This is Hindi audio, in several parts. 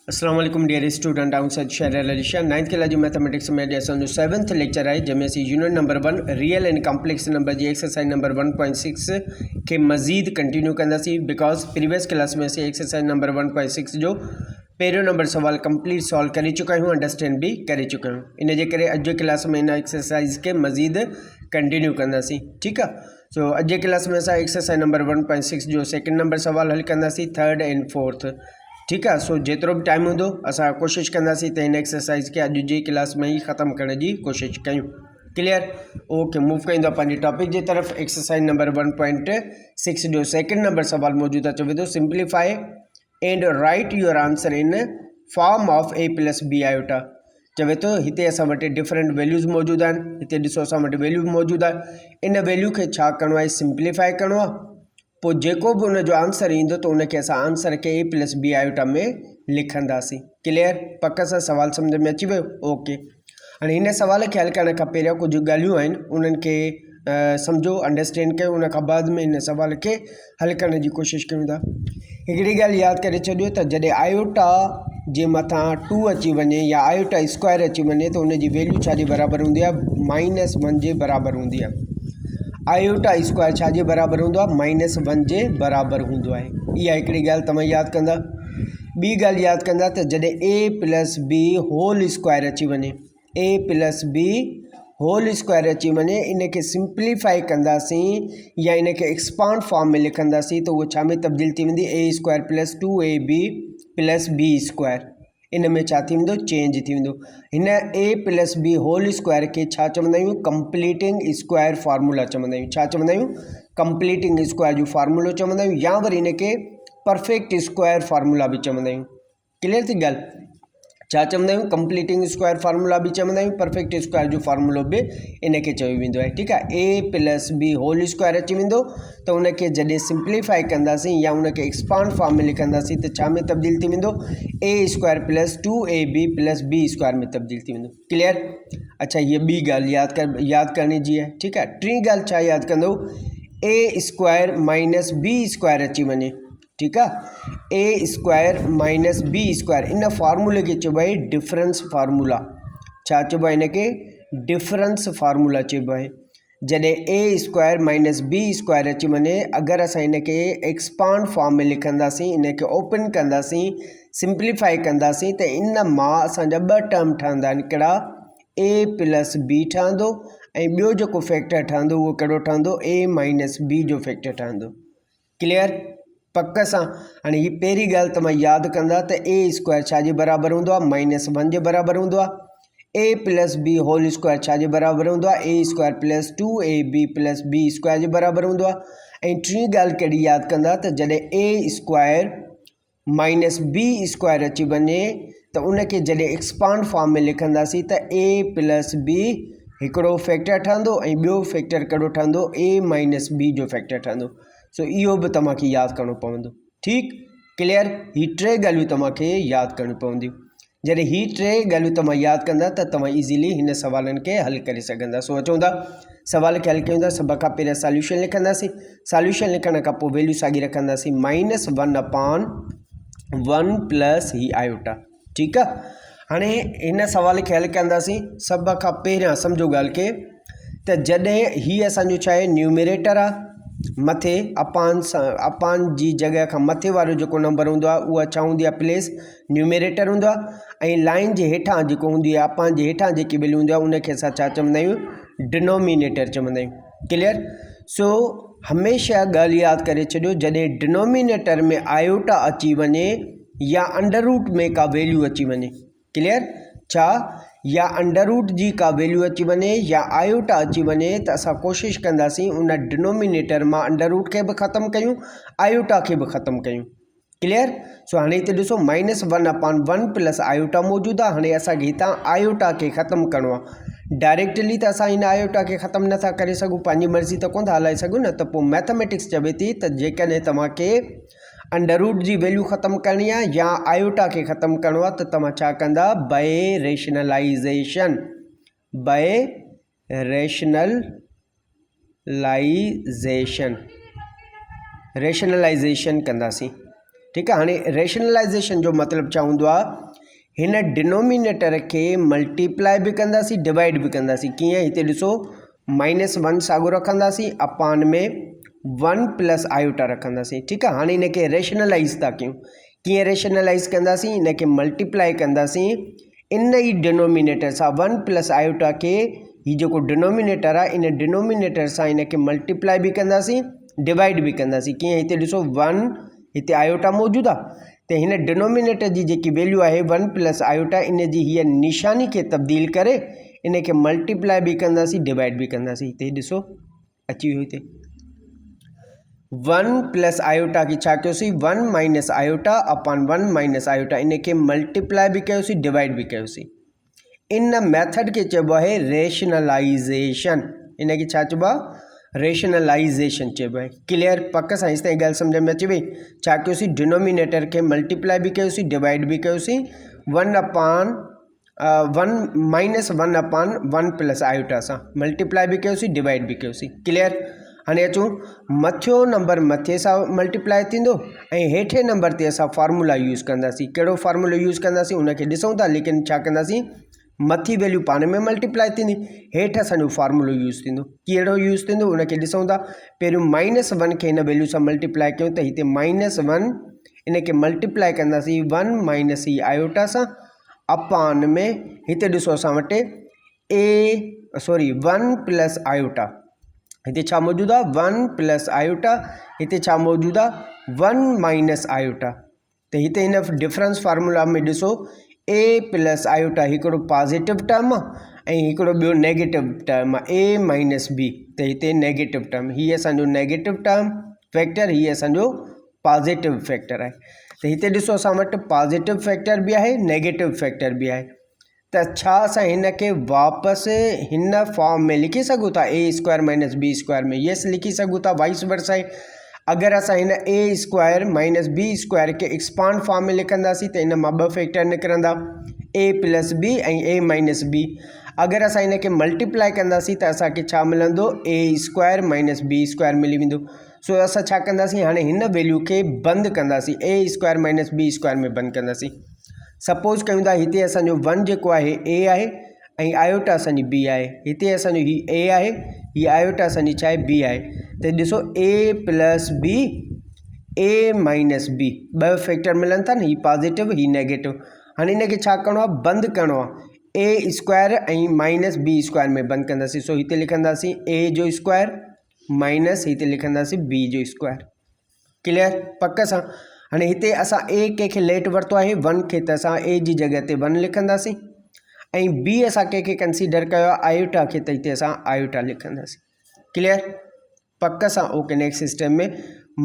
अस्सलाम वालेकुम डियर स्टूडेंट आऊं सद शहर अलीशा 9th क्लास जो मैथमेटिक्स में असांजो 7th लेक्चर है जंहिंमें असीं unit number 1 real and complex number जी एक्सरसाइज नंबर 1.6 के मज़ीद कंटिन्यू कंदासीं बिकॉज प्रीवियस क्लास में असीं एक्सरसाइज नंबर 1.6 जो पहिरियों नंबर सवाल कंप्लीट सॉल्व करे चुका आहियूं अंडरस्टैंड भी करे चुका आहियूं इन जे करे अॼु क्लास में इन एक्सरसाइज के मज़ीद कंटिन्यू कंदासीं ठीक है। सो अॼु जे क्लास में असां एक्सरसाइज नंबर 1.6 जो सेकंड नंबर सवाल हल कंदासीं थर्ड एंड फोर्थ ठीक है। सो जेतिरो भी टाइम हूंदो असां कोशिशि कंदासीं त हिन एक्सरसाइज के अॼु जी क्लास में ही ख़त्म करण जी कोशिशि कयूं। क्लियर ओके मूव कईंदो पंहिंजे टॉपिक जी तरफ़। एक्सरसाइज नंबर 1.6 जो सेकंड नंबर सवाल मौजूद आहे चवे थो simplify and write your answer in form of a plus B iota. चवे तो हिते असां वटि डिफरेंट वैल्यूज़ मौजूद आहिनि हिते ॾिसो असां वटि वैल्यू मौजूद आहे इन वैल्यू खे छा करिणो आहे सिंप्लीफाई करिणो आहे पोइ जेको बि उनजो आंसर ईंदो त उनखे असां आंसर के a प्लस बी आयोटा में लिखंदासीं। क्लियर पक सां सवाल सम्झ में अची वियो ओके। हाणे हिन सवाल खे हल करण खां पहिरियों कुझु ॻाल्हियूं आहिनि उन्हनि खे सम्झो अंडरस्टैंड कयो उन खां बाद में हिन सवाल खे हल करण जी कोशिशि कयूं था। हिकिड़ी ॻाल्हि यादि करे छॾियो त जॾहिं आयोटा जे मथां 2 अची वञे या आयोटा स्क्वायर अची वञे त उनजी वैल्यू छा जे बराबरि हूंदी आहे -1 जे बराबरि हूंदी आहे। आयोटा स्क्वायर छा जे बराबरि हूंदो आहे -1 जे बराबरि हूंदो आहे। इहा हिकिड़ी ॻाल्हि तव्हां यादि कंदा। ॿी ॻाल्हि यादि कंदा त जॾहिं a plus B whole square अची वञे a plus B whole square अची वञे इनखे सिंप्लीफाई कंदासीं या इनखे एक्सपांड फॉर्म में लिखंदासीं त उहो छा में तब्दील थी वेंदी a square plus 2ab plus b square इन में छा थी वेंदो चेंज थी वेंदो। हिन a plus B whole square के छा चवंदा आहियूं कंप्लीटिंग स्क्वायर फार्मूला चवंदा आहियूं। छा चवंदा आहियूं कंप्लीटिंग स्क्वायर जो फार्मूलो चवंदा आहियूं या वरी इनखे परफेक्ट स्क्वायर फार्मूला भी चवंदा आहियूं। क्लियर थी ॻाल्हि छा चवंदा आहियूं कंप्लीटिंग स्क्वायर फार्मूला भी चवंदा आहियूं परफेक्ट स्क्वायर जो फार्मूलो भी इनखे चयो वेंदो आहे ठीक है। a plus B whole square अची वेंदो त उनखे जॾहिं सिंप्लीफाई कंदासीं या उनखे एक्सपांड फॉर्म में लिखंदासीं त छा में तब्दील थी वेंदो a square plus 2ab plus b square में तब्दील थी वेंदो। क्लियर अच्छा ये ॿी ॻाल्हि यादि करणी जी आहे ठीक है। टी ॻाल्हि छा यादि कंदो a square minus b square अची वञे ठीक है। a square minus b square इन फार्मूले के चइबो आहे डिफरेंस फार्मूला। छा चइबो आहे इनखे डिफरेंस फार्मूला चइबो आहे। जॾहिं a square minus b square अची वञे अगरि असां इनखे एक्सपांड फॉर्म में लिखंदासीं इनखे ओपन कंदासीं सिंप्लीफाई कंदासीं त इन मां असांजा 2 टर्म ठहंदा आहिनि कहिड़ा a प्लस b ठहंदो ऐं ॿियो जेको फैक्टर ठहंदो उहो कहिड़ो ठहंदो a माइनस b जो फैक्टर ठहंदो। क्लियर पक सां हाणे हीअ पहिरीं ॻाल्हि तव्हां यादि कंदा त a स्क्वायर छा जे बराबरि हूंदो आहे -1 जे बराबरि हूंदो आहे। a plus B whole square छा जे बराबरि हूंदो आहे a square plus 2ab plus b square जे बराबरि हूंदो आहे। ऐं टी ॻाल्हि कहिड़ी यादि कंदा त जॾहिं a square minus b square अची वञे त उनखे जॾहिं एक्सपांड फॉर्म में लिखंदासीं त a प्लस b हिकिड़ो फैक्टर ठहंदो ऐं ॿियो फैक्टर कहिड़ो ठहंदो a माइनस b जो फैक्टर ठहंदो। सो इहो बि तव्हांखे यादि करिणो पवंदो ठीक क्लियर। ही 3 ॻाल्हियूं तव्हांखे यादि करणियूं पवंदियूं। जॾहिं ही 3 ॻाल्हियूं तव्हां यादि कंदा त तव्हां इज़ीली हिन सवालनि खे हल करे सघंदा। सो अचूं था सवाल खे हल कयूं था। सभ खां पहिरियों सॉल्यूशन लिखंदासीं सॉल्यूशन लिखण खां पोइ वैल्यू साॻी रखंदासीं -1/1 प्लस ही आयोटा ठीक आहे। हाणे हिन सवाल खे हल कंदासीं सभ खां पहिरियां सम्झो ॻाल्हि खे त जॾहिं हीअ असांजो छा आहे न्यूमरेटर आहे मथे अपान जी जॻह खां मथे वारो जेको नंबर हूंदो आहे उहा छा हूंदी आहे प्लेस न्यूमरेटर हूंदो आहे ऐं लाइन जे हेठां जेको हूंदी आहे अपान जे हेठां जेकी वैल्यू हूंदी आहे उनखे असां छा चवंदा आहियूं डिनोमिनेटर चवंदा आहियूं। क्लियर सो हमेशह ॻाल्हि यादि करे छॾियो जॾहिं डिनोमिनेटर में आयोटा अची वञे या अंडर रूट में का वैल्यू अची वञे क्लियर छा या अंडर रूट जी का वैल्यू अची वञे या आयोटा अची वञे त असां कोशिशि कंदासीं उन डिनोमिनेटर मां अंडर रूट खे बि ख़तमु कयूं आयोटा खे बि ख़तमु कयूं। क्लियर सो हाणे हिते ॾिसो -1/1 प्लस आयोटा मौजूदु आहे। हाणे असांखे हितां आयोटा खे ख़तमु करिणो आहे डायरेक्टली त असां हिन आयोटा खे ख़तमु नथा करे सघूं पंहिंजी मर्ज़ी त कोन था हलाए सघूं न त पोइ मैथमेटिक्स चवे थी त जेकॾहिं तव्हांखे अंडर रूट जी वैल्यू ख़तमु करणी आहे या आयोटा खे ख़तमु करिणो आहे त तव्हां छा कंदा बाय रेशनलाइज़ेशन कंदासीं ठीक है। हाँ रेशनलाइजेशन जो मतलब छा हूंदो आहे, हिन डिनोमिनेटर के मल्टीप्लाई भी कंदासीं डिवाइड भी कंदासीं। कीअं, हिते ॾिसो -1 साॻियो रखंदासीं अपान में 1 प्लस आयोटा रखंदासीं। ठीक है। हाँ इनके रेशनलाइज़ था कयूं। कीअं रेशनलाइज़ कंदासीं, इनके मल्टीप्लाई कंदासीं इन ही डिनोमिनेटर सां 1 प्लस आयोटा के ही जो डिनोमिनेटर आहे इन डिनोमिनेटर सां इनके मल्टीप्लाई भी कंदासीं डिवाइड भी कंदासीं। कीअं, हिते ॾिसो 1 हिते आयोटा मौजूद आहे, तो हिन डिनोमिनेटर जी जेकी वैल्यू है 1 प्लस आयोटा इन जी हीअ निशानी के तब्दील करे इनके मल्टीप्लाई भी कंदासीं डिवाइड भी कंदासीं। हिते ॾिसो अची वियो, हिते 1 प्लस आयोटा की छा कयोसीं 1 minus iota upon 1 minus iota इनके मल्टीप्लाई भी कयोसीं डिवाइड भी कयोसीं। इन मेथड के चइबो आहे रेशनलाइजेशन। इनके छा चइबो आहे, रेशनलाइजेशन चइबो आहे। क्लियर, पक सां इस ताईं ॻाल्हि सम्झ में अची वई। छा कयोसीं, डिनोमिनेटर के मल्टीप्लाई भी कयोसीं डिवाइड भी कयोसीं 1 upon 1 minus 1 upon 1 plus iota सां मल्टीप्लाई भी कयोसीं डिवाइड भी कयोसीं। क्लियर। हाणे अचूं, मथियो नंबर मथे सां मल्टीप्लाई थींदो ऐं हेठे नंबर ते असां फार्मूला यूज़ कंदासीं। कहिड़ो फार्मूलो यूज़ कंदासीं उनखे ॾिसूं था, लेकिन छा कंदासीं, मथी वैल्यू पाण में मल्टीप्लाई थींदी, हेठि असांजो फार्मूलो यूज़ थींदो। कहिड़ो यूज़ थींदो उनखे ॾिसूं था। पहिरियों -1 खे हिन वैल्यू सां मल्टीप्लाई कयूं त हिते -1 इनखे मल्टीप्लाई कंदासीं 1 माइनस ही आयोटा सां अपान में हिते ॾिसो असां वटि 1 प्लस आयोटा, हिते छा मौजूद आहे 1 प्लस आयोटा, हिते छा मौजूद आहे 1 माइनस आयोटा। तो हिते इन डिफरेंस फार्मूला में ॾिसो a प्लस आयोटा हिकिड़ो पॉजिटिव टर्म आहे ऐं हिकिड़ो ॿियो नेगेटिव टर्म आहे a माइनस b। तो हिते नेगेटिव टर्म, हीअ असांजो नेगेटिव टर्म फैक्टर, हीअ असांजो पॉजिटिव फैक्टर आहे। तो हिते ॾिसो असां वटि पॉजिटिव फैक्टर भी आहे नेगेटिव फैक्टर भी आहे। तो छा असां हिनखे वापसि हिन फॉर्म में लिखी सघूं था a² माइनस b² में? यस लिखी सघूं था। वाइस वर्सा आहे, अगर असां हिन a² माइनस b² के एक्सपांड फॉर्म में लिखंदासीं तो इन मां 2 फैक्टर निकिरंदा a प्लस b ऐं a माइनस b। अगर असां इनके मल्टीप्लाई कंदासीं तो असांखे छा मिलंदो a² माइनस b² मिली वेंदो। सो असां छा कंदासीं, हाणे हिन वैल्यू के बंद कंदासीं a² माइनस b² में बंद कंदासीं। सपोज कयूं था हिते असांजो 1 जेको आहे a आहे ऐं आयोटा असांजी b आहे। हिते असांजो ही a आहे, ही आयोटा असांजी छा आहे b आहे। तो ॾिसो a plus b a minus b 2 factor मिलन था न, ही पॉजिटिव ही नेगेटिव। हाणे इनखे छा करिणो आहे, बंद करिणो आहे a² ऐं माइनस b² में बंद कंदासीं। सो हिते लिखंदासीं a जो स्क्वायर माइनस हिते लिखंदासीं b जो स्क्वायर। क्लियर, पक सां। हाणे हिते असां a कंहिंखे लेट वरितो आहे 1 खे, त असां a जी जगह ते 1 लिखंदासीं ऐं b असां कंहिंखे कंसीडर कयो आयोटा खे, त हिते असां आयोटा लिखंदासीं। क्लियर, पक सां। ओके, नेक्स्ट सिस्टम में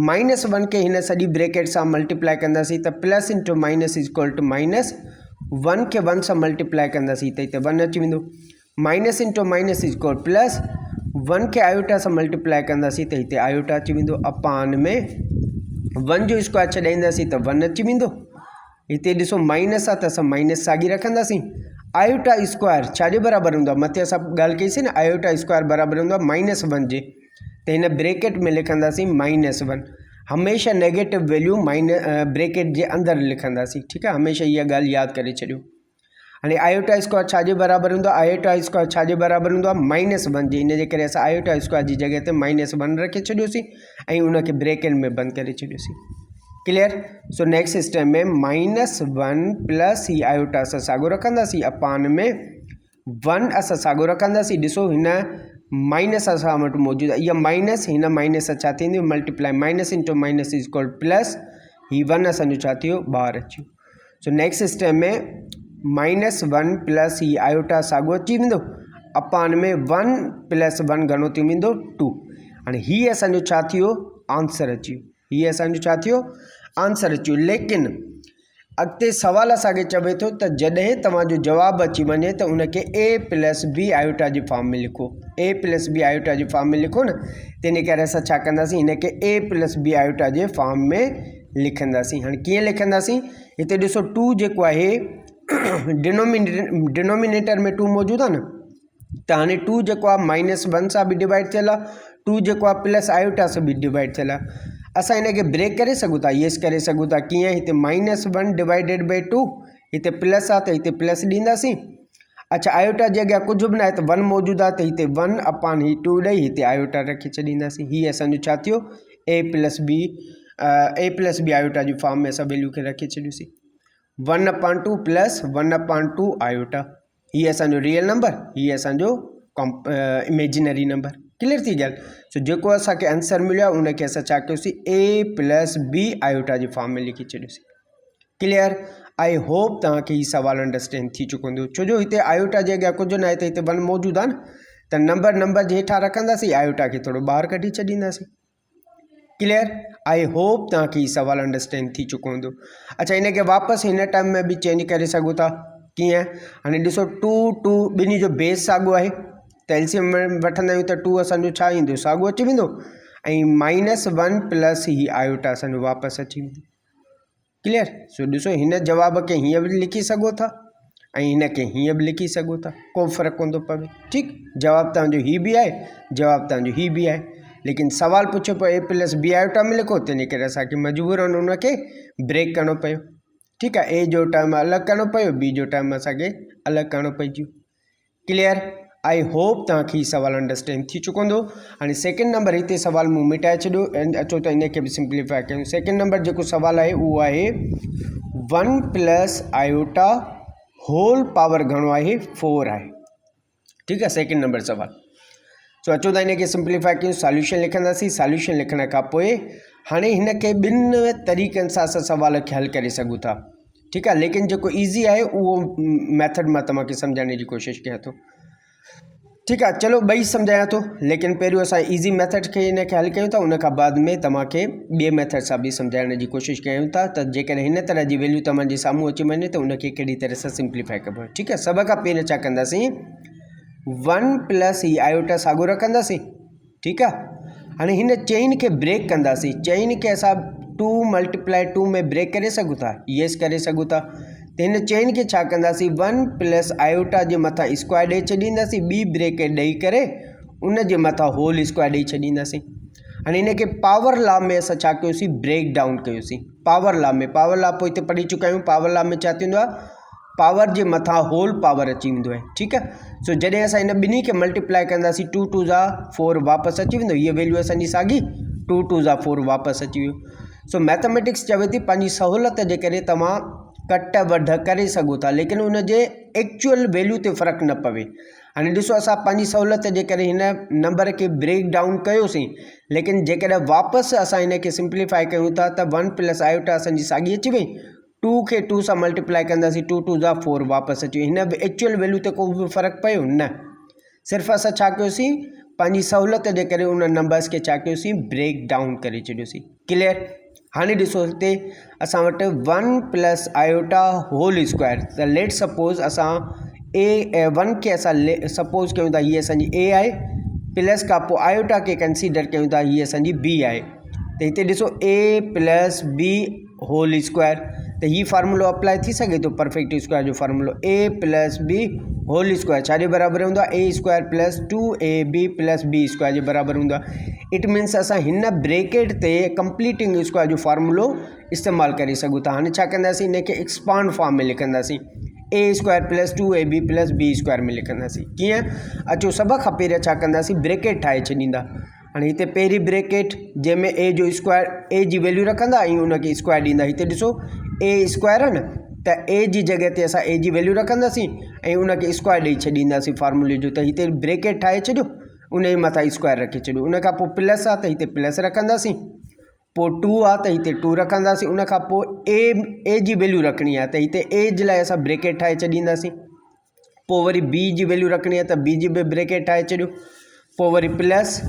-1 के हिन सॼी ब्रैकेट सां मल्टीप्लाई कंदासीं त plus into minus equal to minus 1 के 1 सां मल्टीप्लाई कंदासीं त हिते 1 अची वेंदो। Minus into minus equal plus 1 के आयोटा सां मल्टीप्लाई कंदासीं त हिते आयोटा अची वेंदो अपान में 1 जो स्क्वायर छॾाईंदासीं त 1 अची वेंदो। हिते ॾिसो माइनस आहे त असां माइनस साॻी रखंदासीं। आयोटा स्क्वायर छाजे बराबरि हूंदो आहे, मथे असां ॻाल्हि कईसीं न आयोटा स्क्वायर बराबरि हूंदो आहे -1 जे। तो हिन ब्रैकेट में लिखंदासीं -1। हमेशा नेगेटिव वैल्यू ब्रैकेट जे अंदर लिखंदासीं। ठीक है, हमेशा इहा ॻाल्हि यादि करे छॾियो। हाणे आयोटा स्क्वायर छाजे बराबरि हूंदो आहे, आयोटा स्क्वायर छाजे बराबरि हूंदो आहे -1 जे। इन जे करे असां आयोटा स्क्वायर जी जगह ते -1 रखे छॾियोसीं ऐं उनखे ब्रैकेट में बंदि करे छॾियोसीं। क्लियर। सो नेक्स्ट सिस्टम में -1 प्लस ही आयोटा असां साॻियो रखंदासीं अपान में 1 असां साॻियो रखंदासीं। ॾिसो हिन माइनस असां वटि मौजूदु आहे, इहा माइनस हिन माइनस सां छा थींदी multiply, minus into minus is equal plus ही 1 असांजो छा थियो ॿाहिरि अची वियो। सो नेक्स्ट सिस्टम में -1 प्लस ही आयोटा साॻियो अची वेंदो अपान में 1 प्लस 1 घणो थी वेंदो 2। हाणे हीअ असांजो छा थियो आंसर अची वियो, हीअ असांजो छा थियो आंसर अची वियो। लेकिन अॻिते सवाल असांखे चवे थो त जॾहिं तव्हांजो जवाबु अची वञे त उनखे a plus b iota J form में लिखो, a plus b iota J form में लिखो न। तंहिं करे असां छा कंदासीं, हिनखे a plus b iota J form में लिखंदासीं। हाणे कीअं लिखंदासीं, हिते ॾिसो 2 जेको आहे डिनोमिनेटर में 2 मौजूदु आहे न, त हाणे 2 जेको आहे -1 सां बि डिवाइड थियल आहे, 2 जेको आहे प्लस आयोटा सां बि डिवाइड थियल आहे। असां हिन खे ब्रेक करे सघूं था, येस करे सघूं था। कीअं? हिते -1 डिवाइडेड बाई 2, हिते प्लस आहे त हिते प्लस ॾींदासीं। अच्छा, आयोटा जे अॻियां कुझु बि न आहे त 1 मौजूदु आहे त हिते 1 अपॉन ही 2 ॾेई हिते आयोटा रखी छॾींदासीं। हीअ असांजो छा थियो? a प्लस बी आयोटा जी फॉर्म में असां वैल्यू खे रखी छॾियोसीं। 1/2 प्लस 1/2 आयोटा, हीअ असांजो रियल नंबर, हीअ असांजो इमेजिनरी नंबर। क्लियर थी ॻाल्हि? सो जेको असांखे आंसर मिलियो आहे उनखे असां छा कयोसीं? a प्लस बी आयोटा जी फॉर्म में लिखी छॾियोसीं। क्लियर? आई होप तव्हांखे हीउ सवाल अंडरस्टैंड थी चुको हूंदो। छो जो हिते आयोटा जे अॻियां कुझु न आहे त हिते 1 मौजूदु आहे न, त नंबर जे हेठां रखंदासीं, आयोटा खे थोरो ॿाहिरि कढी छॾींदासीं। क्लियर? आई होप तव्हांखे हीउ सवाल अंडरस्टैंड थी चुको हूंदो। अच्छा, हिन खे वापसि हिन टाइम में बि चेंज करे सघूं था। कीअं? हाणे ॾिसो 2 ॿिन्ही जो बेस साॻियो आहे त एलसीएम में वठंदा आहियूं त 2 असांजो छा ईंदो? साॻियो अची वेंदो। ऐं -1 प्लस ही आयोटा असांजो वापसि अची वेंदो। क्लियर? सो ॾिसो, हिन जवाब खे हीअं बि लिखी सघो था ऐं हिन खे हीअं बि लिखी सघो था, को फ़र्क़ु कोन थो पवे। ठीकु? जवाबु तव्हांजो हीअ बि आहे, जवाबु तव्हांजो हीअ बि आहे, लेकिन सवाल पुछियो पियो a प्लस बी आयोटा में लिखो, तंहिं करे असांखे मजबूरन उनखे ब्रेक करणो पियो। ठीकु आहे? a जो टर्म अलॻि करणो पियो, b जो टर्म असांखे अलॻि करणो पइजी। क्लियर? आई होप तव्हांखे हीउ सवाल अंडरस्टैंड थी चुको हूंदो। हाणे सेकेंड नंबर हिते सवाल मूं मिटाए छॾियो, अचो त इन खे बि सिंप्लीफाई कयूं। सेकेंड नंबर जेको सवाल आहे उहो आहे 1 प्लस आयोटा होल पावर घणो आहे? 4 आहे। ठीकु आहे? सेकेंड नंबर सवाल। सो अचो त इन खे सिंप्लीफाई कयूं, सॉल्यूशन लिखंदासीं। सॉल्यूशन लिखण खां पोइ हाणे हिन खे ॿिनि तरीक़नि सां असां सवाल खे हल करे सघूं था। ठीकु आहे? लेकिन जेको ईज़ी आहे उहो मैथड मां तव्हांखे सम्झाइण जी कोशिशि कयां थो। ठीकु आहे? चलो ॿई सम्झायां थो, लेकिन पहिरियों असां ईज़ी मैथड खे हिन खे हल कयूं था, उन खां बाद में तव्हांखे ॿिए मैथड सां बि सम्झाइण जी कोशिशि कयूं था त जेकॾहिं हिन तरह जी वैल्यू तव्हांजे साम्हूं अची वञे त उनखे कहिड़ी तरह सां सिंप्लीफाई कबो आहे। ठीकु आहे? सभ खां पहिरियों छा कंदासीं? 1 प्लस ही आयोटा साॻियो रखंदासीं। ठीकु आहे? हाणे हिन चेन खे ब्रेक कंदासीं। चेन खे असां 2 × 2 में ब्रेक करे सघूं था, येस करे सघूं था। त हिन चेन खे छा कंदासीं? 1 प्लस आयोटा जे मथां स्क्वायर ॾेई छॾींदासीं, ॿी ब्रेकेट ॾेई करे उन जे मथां होल स्क्वायर ॾेई छॾींदासीं। हाणे हिन खे पावर लॉ में असां छा कयोसीं? ब्रेक डाउन कयोसीं। पावर लॉ में पोइ हिते पढ़ी चुका आहियूं। पावर लॉ में छा थींदो आहे? पावर जे मथां होल पावर अची वेंदो आहे। ठीकु आहे? सो जॾहिं असां हिन ॿिन्ही खे मल्टीप्लाई कंदासीं, 2 × 2 = 4 वापसि अची वेंदो। हीअ वैल्यू असांजी साॻी 2 × 2 = 4 वापसि अची वियो। सो मैथमेटिक्स चवे थी पंहिंजी सहूलियत जे करे तव्हां कट वढ करे सघो था, लेकिन उन जे एक्चुअल वैल्यू ते फ़र्क़ु न पवे। हाणे ॾिसो, असां पंहिंजी सहूलियत जे करे हिन नंबर खे ब्रेक डाउन कयोसीं, लेकिन जेकॾहिं वापसि असां हिन खे सिंप्लीफाई कयूं था त 1 प्लस आयोटा असांजी साॻी अची वई। 2 खे 2 सां मल्टीप्लाई कंदासीं, 2 × 2 = 4 वापसि अची वियो। हिन एक्चुअल वैल्यू ते को बि फ़र्क़ु पियो न, सिर्फ़ु असां छा कयोसीं? पंहिंजी सहूलियत जे करे उन नंबर्स खे छा कयोसीं? ब्रेक डाउन करे छॾियोसीं। क्लियर? हाणे ॾिसो, हिते असां वटि 1 प्लस आयोटा होल स्क्वायर, त लेट सपोज़ असां a1 खे असां सपोज़ कयूं था हीअ असांजी a आहे, प्लस खां पोइ आयोटा खे कंसीडर कयूं था हीअ असांजी b आहे। त हिते ॾिसो a plus b whole square, त हीउ फार्मूलो अप्लाई थी सघे थो परफेक्ट स्क्वायर जो फार्मूलो। a plus b whole square छाजे बराबरि हूंदो आहे? a square plus 2ab plus b square जे बराबरि हूंदो आहे। इट मीन्स असां हिन ब्रेकेट ते कंप्लीटिंग स्क्वायर जो फार्मूलो इस्तेमालु करे सघूं था। हाणे छा कंदासीं? हिन खे एक्सपांड फॉर्म में लिखंदासीं, a square plus 2ab plus b square में लिखंदासीं। कीअं? अचो, सभ खां पहिरियों छा कंदासीं? ब्रेकेट ठाहे छॾींदा। हाणे हिते पहिरीं ब्रेकेट जंहिंमें a जो स्क्वायर, a जी वैल्यू रखंदा ऐं उनखे स्क्वायर ॾींदा। हिते ॾिसो a स्क्वायर आहे न, त a जी जॻह ते असां a जी वैल्यू रखंदासीं ऐं उनखे स्क्वायर ॾेई छॾींदासीं फार्मूले जो। त हिते ब्रेकेट ठाहे छॾियो, उन जे मथां स्क्वायर रखी छॾियो। उन खां पोइ प्लस आहे त हिते प्लस रखंदासीं, पोइ 2 आहे त हिते 2 रखंदासीं। उन खां पोइ a जी वैल्यू रखणी आहे त हिते a जे लाइ असां ब्रेकेट ठाहे छॾींदासीं। पोइ वरी b जी वैल्यू रखणी आहे त b जी बि ब्रेकेट ठाहे छॾियो। पोइ वरी प्लस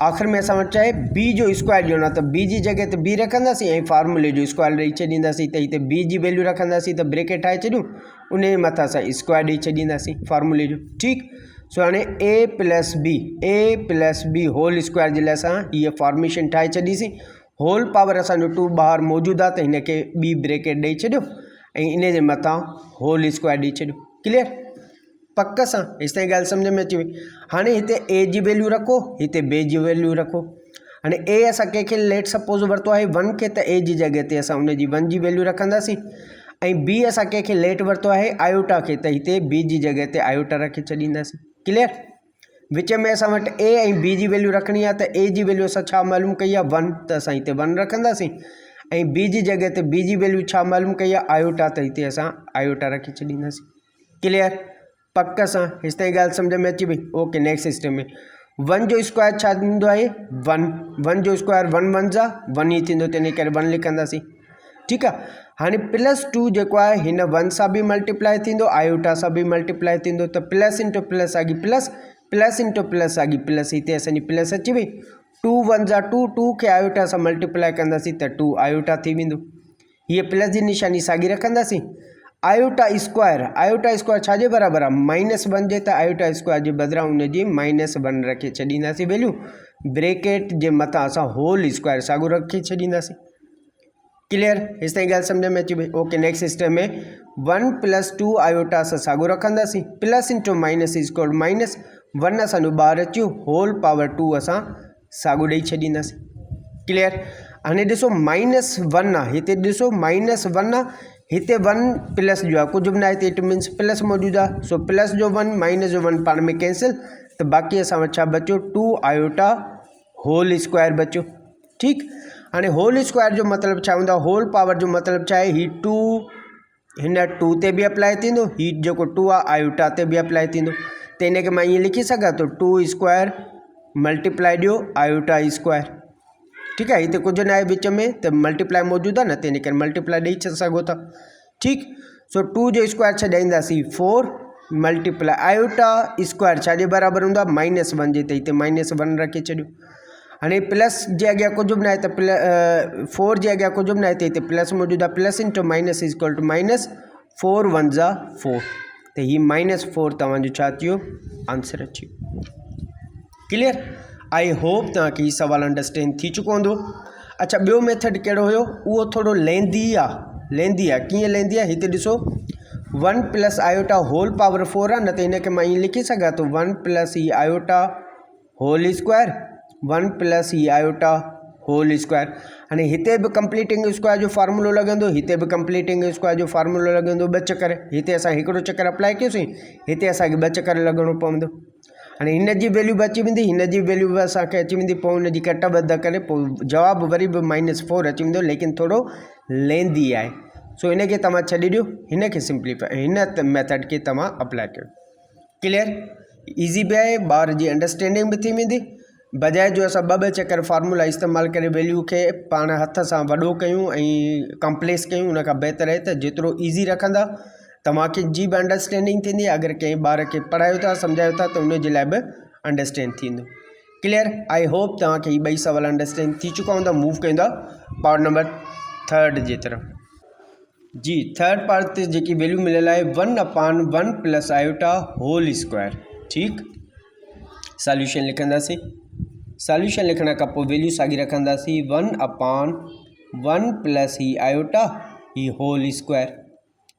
आख़िर में असां वटि चाहे b जो स्क्वायर ॾियणो आहे त b जी जॻह ते b रखंदासीं ऐं फार्मूले जो स्क्वायर ॾेई छॾींदासीं। त हिते b जी वैल्यू रखंदासीं त ब्रेकेट ठाहे छॾियूं, उन जे मथां असां स्क्वायर ॾेई छॾींदासीं फार्मूले जो। ठीकु? सो हाणे a plus b whole square जे लाइ असां हीअ फॉर्मेशन ठाहे छॾीसीं। होल पावर असांजो 2 ॿाहिरि मौजूदु आहे त हिन खे ॿी ब्रेकेट ॾेई छॾियो ऐं इन जे मथां होल स्क्वायर ॾेई छॾियो। क्लियर? पक सां हेसि ताईं ॻाल्हि सम्झ में अची वई। हाणे हिते a जी वैल्यू रखो, हिते b जी वैल्यू रखो। हाणे ए असां कंहिंखे लेट सपोज़ वरितो आहे 1 खे, त ए जी जॻह ते असां उन जी 1 जी वैल्यू रखंदासीं। ऐं बी असां कंहिंखे लेट वरितो आहे आयोटा खे, त हिते बी जी जॻह ते आयोटा रखी छॾींदासीं। क्लियर? विच में असां वटि ए ऐं बी जी वैल्यू रखणी आहे, त ए जी वैल्यू असां छा मालूम कई आहे 1, त असां हिते 1 रखंदासीं। ऐं बी जी जॻह ते बी जी वैल्यू छा मालूम कई आहे आयोटा, त हिते असां आयोटा रखी छॾींदासीं। क्लियर? पक सां हेसि ताईं ॻाल्हि सम्झ में अची वई? ओके, नेक्स्ट सिस्टम में 1 जो स्क्वायर छा थींदो आहे 1, 1 जो स्क्वायर 1 1 जा 1 ई थींदो, तंहिं करे 1 लिखंदासीं। ठीकु आहे। हाणे +2 जेको आहे हिन 1 सां बि मल्टीप्लाई थींदो, आयोटा सां बि मल्टीप्लाई थींदो, त प्लस इंटू प्लस साॻी प्लस, प्लस इंटू प्लस साॻी प्लस, हिते असांजी प्लस अची वई। 2 1 जा 2, 2 खे आयोटा सां मल्टीप्लाई कंदासीं त 2 आयोटा थी वेंदो। हीअ प्लस जी निशानी साॻी रखंदासीं। आयोटा स्क्वायर छाजे बराबरि आहे -1 जे, त आयोटा स्क्वायर जे बदिरां उन जी -1 रखी छॾींदासीं वैल्यू। ब्रेकेट जे मथां असां होल स्क्वायर साॻियो रखी छॾींदासीं। क्लियर? हेसि ताईं ॻाल्हि सम्झ में अची वई? ओके, नेक्स्ट सिस्टम में 1 + 2 आयोटा असां साॻियो रखंदासीं, plus into minus is minus, 1 असांजो ॿाहिरि अचियो, होल पावर 2 असां साॻियो ॾेई छॾींदासीं। क्लियर? हाणे ॾिसो -1 आहे, हिते ॾिसो -1 आहे, हिते 1 प्लस जो आहे, कुझु बि न आहे, हिते इट मीन्स प्लस मौजूदु आहे। सो प्लस जो 1 माइनस जो 1 पाण में कैंसिल, त बाक़ी असां वटि छा बचियो 2 आयोटा होल स्क्वायर बचियो। ठीकु? हाणे होल स्क्वायर जो मतिलबु छा हूंदो आहे, होल पावर जो मतिलबु छा आहे, ही 2 हिन 2 ते बि अप्लाई थींदो, ही जेको 2 आहे आयोटा ते बि अप्लाई थींदो, त हिनखे मां ईअं लिखी सघां थो 2 स्क्वायर मल्टीप्लाई ॾियो आयोटा स्क्वायर। ठीकु आहे, हिते कुझु न आहे विच में, त मल्टीप्लाई मौजूदु आहे न, तंहिं करे मल्टीप्लाई ॾेई सघो था। ठीकु? सो 2 जो स्क्वायर छॾाईंदासीं 4 मल्टीप्लाई आयोटा स्क्वायर छाजे बराबरि हूंदो आहे -1 जे, त हिते -1 रखी छॾियो। हाणे प्लस जे अॻियां कुझु बि न आहे, त 4 जे अॻियां कुझु बि न आहे, त हिते प्लस मौजूदु आहे, plus into minus is equal to minus, 4 1 जा 4, त हीअ -4 तव्हांजो छा थियो, आंसर अची वियो। क्लियर? आई होप तव्हांखे हीउ सवाल अंडरस्टैंड थी चुको हूंदो। अच्छा, ॿियो मेथड कहिड़ो हुयो, उहो थोरो लेंदी आहे। कीअं लेंदी आहे, हिते ॾिसो 1 + आयोटा होल पावर 4 आहे न, त हिनखे मां ईअं लिखी सघां थो 1 + ही आयोटा होल स्क्वायर, 1 + ही आयोटा होल स्क्वायर। हाणे हिते बि कंप्लीटिंग स्क्वायर जो फार्मूलो लॻंदो, हिते बि कंप्लीटिंग स्क्वायर जो फार्मूलो लॻंदो, 2 चकर। हिते असां हिकिड़ो चकर अप्लाई कयोसीं, हिते असांखे 2 चकर लॻणो पवंदो। हाणे हिन जी वैल्यू बि अची वेंदी, हिन जी वैल्यू बि असांखे अची वेंदी, पोइ हुन जी कट वध करे पोइ जवाबु वरी बि -4 अची वेंदो, लेकिन थोरो लेंदी आहे। सो हिनखे तव्हां छॾे ॾियो, हिनखे सिंप्लीफाई, हिन मेथड खे तव्हां अप्लाई कयो। क्लियर? ईज़ी बि आहे, ॿार जी अंडरस्टैंडिंग बि थी वेंदी। बजाए जो असां 2 चकर फार्मूला इस्तेमालु करे वैल्यू खे पाण हथ सां वॾो कयूं ऐं कॉम्प्लेक्स कयूं, उन खां बहितर आहे त जेतिरो ईज़ी रखंदा तव्हांखे जी बि अंडरस्टैंडिंग थींदी। अगरि कंहिं ॿार खे पढ़ायो था, सम्झायो था, त उन जे लाइ बि अंडरस्टैंड थींदो। क्लियर? आई होप तव्हांखे हीअ 2 सवाल अंडरस्टैंड थी चुका हूंदा। मूव कयूं पार्ट नंबर 3 जे तरफ़। जी, थर्ड पार्ट ते जेकी वैल्यू मिलियल आहे 1/1 + आयोटा होल स्क्वायर। ठीकु? सॉल्यूशन लिखंदासीं। सॉल्यूशन लिखण खां पोइ वैल्यू साॻी रखंदासीं 1/1 + ही आयोटा ही होल स्क्वायर।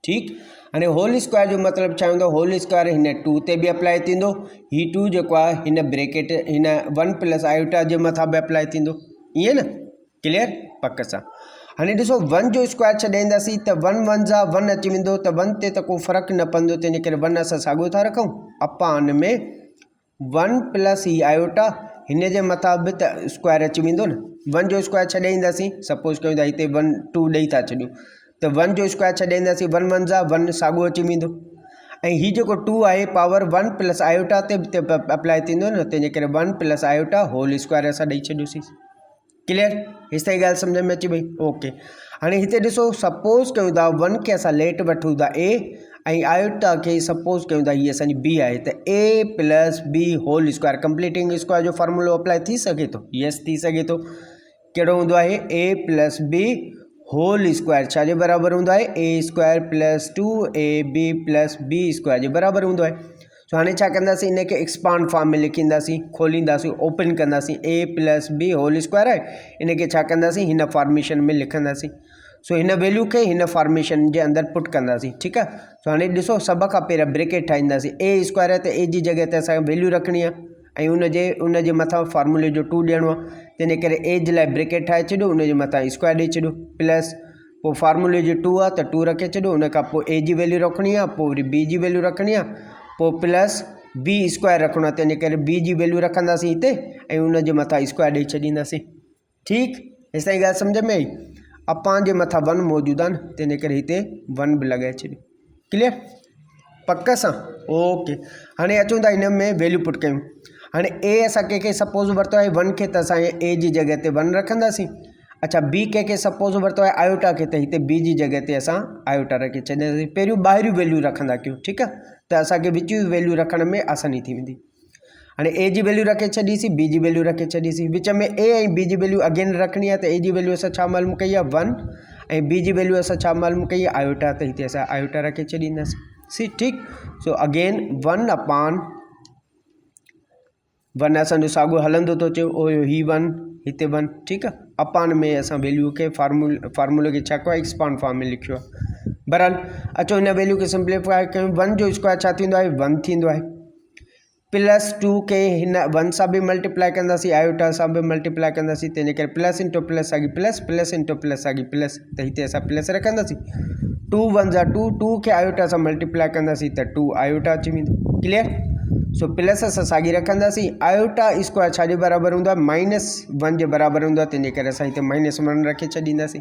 ठीकु? हाणे होल स्क्वायर जो मतिलबु छा हूंदो, होल स्क्वायर हिन 2 ते बि अप्लाई थींदो, ही 2 जेको आहे हिन ब्रेकेट हिन 1 + आयोटा जे मथां बि अप्लाई थींदो, ईअं न? क्लियर? पक सां। हाणे ॾिसो 1 जो स्क्वायर छॾाईंदासीं त 1 1 जा 1 अची वेंदो, त 1 ते त को फ़र्क़ु न पवंदो, तंहिंजे करे 1 असां साॻियो था रखूं अपान में 1 + ही आयोटा, हिन जे मथां बि त स्क्वायर अची वेंदो न। 1 जो स्क्वायर छॾाईंदासीं, सपोज़ कयूं था हिते 1 2 ॾेई था छॾियूं, त 1 जो स्क्वायर छॾाईंदासीं 1 1 जा 1 साॻियो अची वेंदो, ऐं हीउ जेको 2 आहे पावर 1 + आयोटा ते अप्लाई थींदो न, तंहिंजे करे 1 + आयोटा होल स्क्वायर असां ॾेई छॾियोसीं। क्लियर? हेसि ताईं ॻाल्हि सम्झ में अची वई? ओके। हाणे हिते ॾिसो, सपोज़ कयूं था 1 खे असां लेट वठूं था a, ऐं आयोटा खे सपोज़ कयूं था हीअ असांजी b आहे, त a + b whole square, completing square जो फार्मूलो अप्लाई थी सघे थो? यस, थी सघे थो। कहिड़ो हूंदो आहे, a + b होल स्क्वायर छाजे बराबरि हूंदो आहे, a² + 2ab + b स्क्वायर जे बराबरि हूंदो आहे। सो हाणे छा कंदासीं, इनखे एक्सपांड फॉर्म में लिखींदासीं, खोलींदासीं, ओपन कंदासीं, a + b होल स्क्वायर आहे, इनखे छा कंदासीं, हिन फॉर्मेशन में लिखंदासीं। सो हिन वैल्यू खे हिन फॉर्मेशन जे अंदरि पुट कंदासीं। ठीकु आहे? सो हाणे ॾिसो, सभ खां पहिरियों ब्रेकेट ठाहींदासीं, a² आहे त a जी जॻह ते असांखे वैल्यू रखणी आहे, ऐं उन जे मथां फॉर्मूले जो 2 ॾियणो आहे, तंहिंजे करे ए जे लाइ ब्रेकेट ठाहे छॾियो, उन जे मथां स्क्वायर ॾेई छॾियो प्लस पोइ फार्मूले जो 2 आहे त 2 रखे छॾियो, उन खां पोइ ए जी वैल्यू रखणी आहे, पोइ वरी बी जी वैल्यू रखणी आहे, पोइ प्लस बी स्क्वायर रखणो आहे, तंहिंजे करे बी जी वैल्यू रखंदासीं हिते ऐं उन जे मथां स्क्वायर ॾेई छॾींदासीं। ठीकु, हेसि ताईं ॻाल्हि सम्झ में आई। अपान जे मथां 1 मौजूदु आहे न, तंहिंजे करे हिते 1 बि लॻाए छॾियो। क्लियर, पक सां? ओके। हाणे अचूं था हिन में वैल्यू पुट कयूं। हाणे ए असां कंहिंखे सपोज़ वरितो आहे 1 खे, त असां ए जी जॻह ते 1 रखंदासीं। अच्छा, बी कंहिंखे सपोज़ वरितो आहे आयोटा खे, त हिते बी जी जॻह ते असां आयोटा रखे छॾींदासीं। पहिरियों ॿाहिरियूं वैल्यू रखंदा कयूं, ठीकु आहे, त असांखे विच वैल्यू रखण में आसानी थी वेंदी। हाणे ए जी वैल्यू रखे छॾीसीं, बी जी वैल्यू रखे छॾीसीं, विच में ए ऐं बी जी वैल्यू अगेन रखणी आहे, त ए जी वैल्यू असां छा मालूम कई आहे 1 ऐं बी जी वैल्यू असां छा मालूम कई आहे आयोटा, त हिते असां आयोटा रखे छॾींदासीं। ठीकु, सो अगेन 1 अपान 1 असांजो साॻियो हलंदो थो अचे, ही 1 हिते 1, ठीकु आहे। अपान में असां वैल्यू खे फार्मूले खे छा कयो आहे, एक्सपांड फॉर्म में लिखियो आहे। बहरहाल अचो हिन वैल्यू खे सिंप्लीफाई कयूं। 1 जो स्क्वायर छा थींदो आहे, 1 थींदो आहे, प्लस 2 खे हिन 1 सां बि मल्टीप्लाई कंदासीं, आयोटा सां बि मल्टीप्लाई कंदासीं, तंहिंजे करे प्लस इंटू प्लस साॻी प्लस, प्लस इंटू प्लस साॻी प्लस, त हिते असां प्लस रखंदासीं। 2 1 जा 2, 2 खे आयोटा सां मल्टीप्लाई कंदासीं त 2 आयोटा अची वेंदो। क्लियर, सो प्लस असां साॻी रखंदासीं। आयोटा स्क्वायर छा जे बराबरि हूंदो आहे, -1 जे बराबरि हूंदो आहे, तंहिंजे करे असां हिते -1 रखे छॾींदासीं।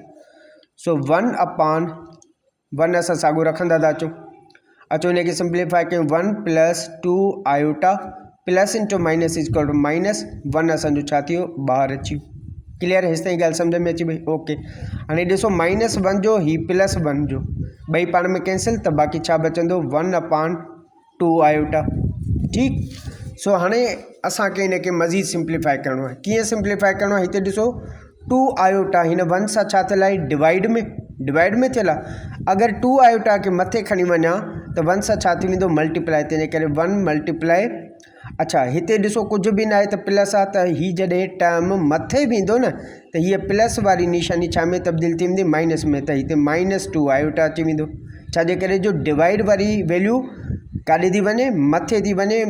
सो 1 अपान 1 असां साॻियो रखंदा था अचो हिनखे सिंप्लीफाई कयूं। 1 plus 2 iota plus into minus equal to -1 असांजो छा थियो, ॿाहिरि अची वियो। क्लियर, हेसि ताईं ॻाल्हि सम्झ में अची वई। ओके, हाणे ॾिसो -1 जो ही +1 जो ॿई पाण में कैंसिल, त बाक़ी छा बचंदो 1 अपान 2 आयोटा। ठीकु, सो हाणे असांखे हिनखे मज़ीद सिंप्लीफाई करिणो आहे। कीअं सिंप्लीफाई करिणो आहे, हिते ॾिसो 2 आयोटा हिन 1 सां छा थियल आहे, डिवाइड में थियल आहे। अगरि 2 आयोटा खे मथे खणी वञा त 1 सां छा थी वेंदो, मल्टीप्लाई, तंहिंजे करे 1 मल्टीप्लाई। अच्छा, हिते ॾिसो कुझु बि न आहे त प्लस आहे, त हीअ जॾहिं टर्म मथे वेंदो न, त हीअ प्लस वारी निशानी छा में तब्दील थी वेंदी, माइनस में, त हिते -2 आयोटा अची वेंदो। छाजे करे, जो डिवाइड वारी वैल्यू काॾे थी वञे, मथे थी वञे,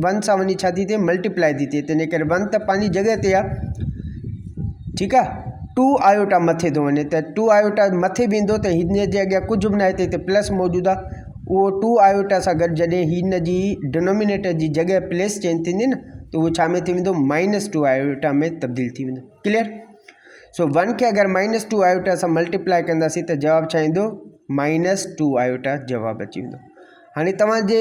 1 सां वञी छा थी थिए, मल्टीप्लाई थी थिए, तंहिंजे करे 1 त पंहिंजी जॻह ते आहे। ठीकु आहे, 2 आयोटा मथे थो वञे, त 2 आयोटा मथे वेंदो त हिन जे अॻियां कुझु बि न आहे, त हिते प्लस मौजूदु आहे। उहो 2 आयोटा सां गॾु जॾहिं हिन जी डिनोमिनेटर जी जॻह प्लेस चेंज थींदी न, त उहो छा में थी वेंदो, -2 आयोटा में तब्दील थी वेंदो। क्लियर, सो 1 खे अगरि -2 आयोटा सां मल्टीप्लाई कंदासीं त जवाबु छा ईंदो, -2 आयोटा जवाबु अची वेंदो। हाणे तव्हांजे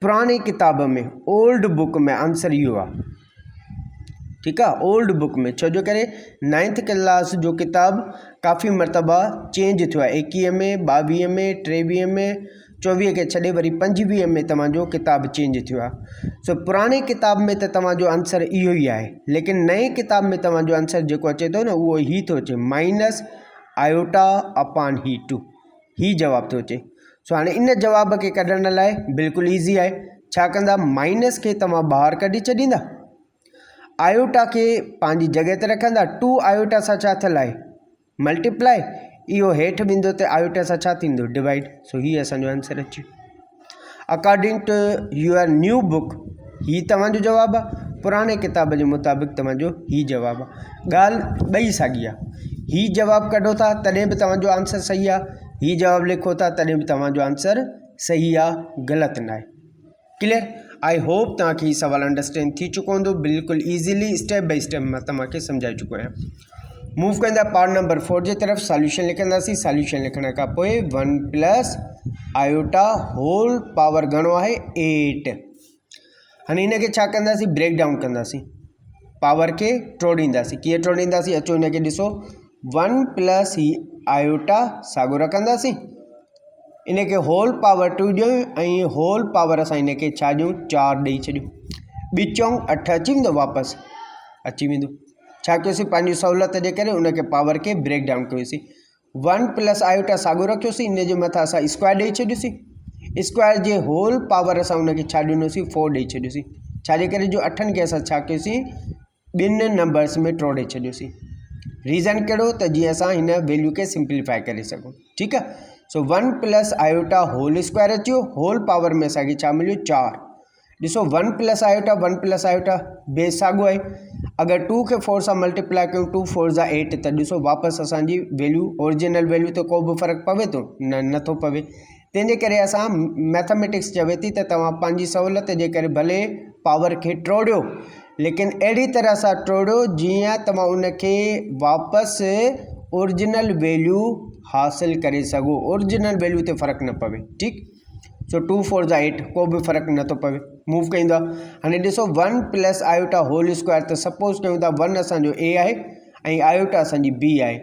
पुराणी किताब में, ओल्ड बुक में आंसर इहो आहे। ठीकु आहे, ओल्ड बुक में, छो जो करे 9th क्लास जो किताब काफ़ी मरतबा चेंज थियो आहे। 21 में, 22 में, 23 में, 24 खे छॾे वरी 25 में तव्हांजो किताब चेंज थियो आहे। सो पुराणे किताब में त तव्हांजो आंसर इहो ई आहे, लेकिन नए किताब में तव्हांजो आंसर जेको अचे थो न, उहो ही थो अचे, -आयोटा अपान ही 2, ही जवाबु थो अचे। सो हाणे इन जवाब खे कढण लाइ बिल्कुलु ईज़ी आहे। छा कंदा, माइनस खे तव्हां ॿाहिरि कढी छॾींदा, आयोटा खे पंहिंजी जॻह ते रखंदा। 2 आयोटा सां छा थियल आहे, मल्टीप्लाई, इहो हेठि वेंदो त आयोटा सां छा थींदो, डिवाइड। सो हीअ असांजो आंसर अची वियो। According to your new book, ही तव्हांजो जवाबु आहे। पुराणे किताब जे मुताबिक़ तव्हांजो ही जवाबु आहे। ॻाल्हि ॿई साॻी आहे। ही जवाबु कढो था तॾहिं बि तव्हांजो आंसर सही आहे, ही जवाबु लिखो था तॾहिं बि तव्हांजो आंसर सही आहे, ग़लति न आहे। क्लियर, आई होप तव्हांखे हीउ सवाल अंडरस्टैंड थी चुको हूंदो। बिल्कुलु ईज़िली स्टेप बाय स्टेप मां तव्हांखे सम्झाए चुको आहियां। मूव कंदा पार्ट नंबर 4 जे तरफ़। सॉल्यूशन लिखंदासीं। सॉल्यूशन लिखण खां पोइ 1 प्लस आयोटा होल पावर घणो आहे, 8। हाणे हिनखे छा कंदासीं, ब्रेक डाउन कंदासीं, पावर खे टोड़ींदासीं। कीअं टोड़ींदासीं, अचो हिनखे ॾिसो। 1 प्लस ही आयोटा साॻियो रखंदासीं, इनखे होल पावर 2 ॾियूं ऐं होल पावर असां इनखे छा ॾियूं, 4 ॾेई छॾियूं। 2 चऊं 8 अची वेंदो, वापसि अची वेंदो। छा कयोसीं, पंहिंजी सहूलियत जे करे उनखे पावर खे ब्रेक डाउन कयोसीं। 1 प्लस आयोटा साॻियो रखियोसीं, इन जे मथां असां स्क्वायर ॾेई छॾियोसीं। स्क्वायर जे होल पावर असां उनखे छा ॾिनोसीं, 4 ॾेई छॾियोसीं। छाजे करे, जो 8 खे असां छा कयोसीं, ॿिनि नंबर्स में टोड़े छॾियोसीं। रीज़न कहिड़ो, त जीअं असां हिन वैल्यू खे सिंप्लीफाई करे सघूं। ठीकु आहे, so 1 plus iota whole square अचियो, होल पावर में असांखे छा मिलियो, 4। ॾिसो 1 प्लस आयोटा बेस साॻियो आहे। अगरि 2 खे 4 सां मल्टीप्लाई कयूं 2 4 जा 8 त ॾिसो वापसि असांजी वैल्यू ओरिजिनल वैल्यू ते को बि फ़र्क़ु पवे थो नथो पवे। तंहिंजे करे असां मैथमेटिक्स चवे थी त तव्हां पंहिंजी सहूलियत जे करे भले पावर खे टोड़ियो, लेकिन अहिड़ी तरह सां टोड़ियो जीअं तव्हां उनखे वापसि ओरिजिनल वैल्यू हासिल करे सघो, ओरिजिनल वैल्यू ते फ़र्क़ु न पवे। ठीकु, सो 2 4 जा 8 को बि फ़र्क़ु नथो पवे, मूव कईंदा। हाणे ॾिसो 1 प्लस आयोटा होल स्क्वायर, त सपोज़ कयूं था 1 असांजो ए आहे ऐं आयोटा असांजी बी आहे,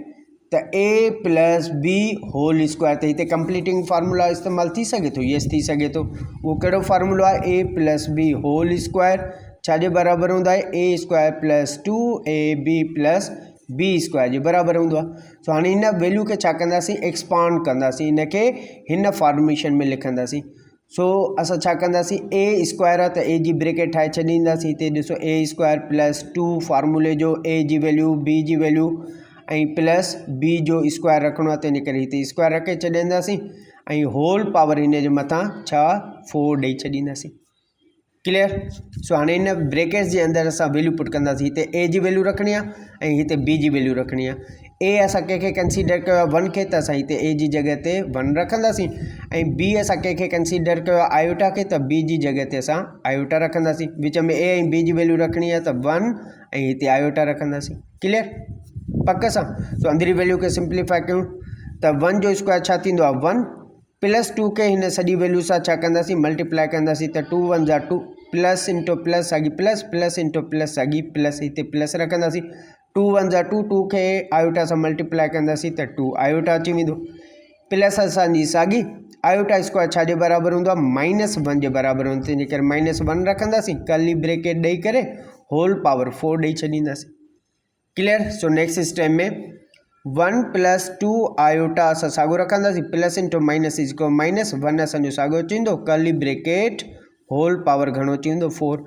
त ए प्लस बी होल स्क्वायर, त हिते कंप्लीटिंग फार्मूला इस्तेमालु थी सघे थो? यस थी सघे थो। उहो कहिड़ो फार्मूलो आहे? A plus B whole square छाजे बराबरि हूंदो आहे? A square plus 2ab plus B square जे बराबरि हूंदो आहे। सो हाणे हिन वैल्यू खे छा कंदासीं? एक्सपांड कंदासीं, हिनखे हिन फॉर्मेशन में लिखंदासीं। सो असां छा कंदासीं? ए स्क्वायर आहे त ए जी ब्रेकेट ठाहे छॾींदासीं। हिते ॾिसो ए स्क्वायर प्लस 2 फार्मूले जो ए जी वैल्यू बी जी वैल्यू ऐं प्लस बी जो स्क्वायर रखिणो आहे, तंहिंजे करे हिते स्क्वायर रखे छॾींदासीं ऐं होल पावर हिन जे मथां छा 4 ॾेई छॾींदासीं। क्लियर? सो हाणे हिन ब्रेकेट्स जे अंदरि असां वैल्यू पुट कंदासीं। हिते ए जी वैल्यू रखणी आहे ऐं हिते बी जी वैल्यू रखणी आहे। ए असां कंहिंखे कंसीडर कयो आहे 1 खे, त असां हिते ए जी जॻह ते 1 रखंदासीं ऐं बी असां कंहिंखे कंसीडर कयो आहे आयोटा खे, त बी जी जॻह ते असां आयोटा रखंदासीं। विच में ए ऐं बी जी वैल्यू रखणी आहे त 1 ऐं हिते आयोटा रखंदासीं। क्लियर? पक सां। सो अंदरी वैल्यू खे सिंप्लीफाई कयूं त 1 जो स्क्वायर छा थींदो आहे? 1 प्लस 2 खे हिन सॼी वैल्यू सां छा कंदासीं? मल्टीप्लाई कंदासीं, त 2 1 जा 2 प्लस इंटू प्लस साॻी प्लस प्लस इंटू प्लस साॻी प्लस, हिते प्लस रखंदासीं। 2 1 जा 2, 2 खे आयोटा सां मल्टीप्लाई कंदासीं त 2 आयोटा अची वेंदो। प्लस असांजी साॻी आयोटा स्क्वायर छाजे बराबरि हूंदो आहे? -1 जे बराबरि हूंदो, तंहिंजे करे -1 रखंदासीं, कर्ली ब्रेकेट ॾेई करे होल पावर 4 ॾेई छॾींदासीं। क्लियर? सो नेक्स्ट स्टेप में 1 प्लस 2 आयोटा असां साॻियो रखंदासीं, plus into minus is equal minus 1 असांजो साॻियो अची वेंदो, कर्ली ब्रेकेट होल पावर घणो अची वेंदो? 4।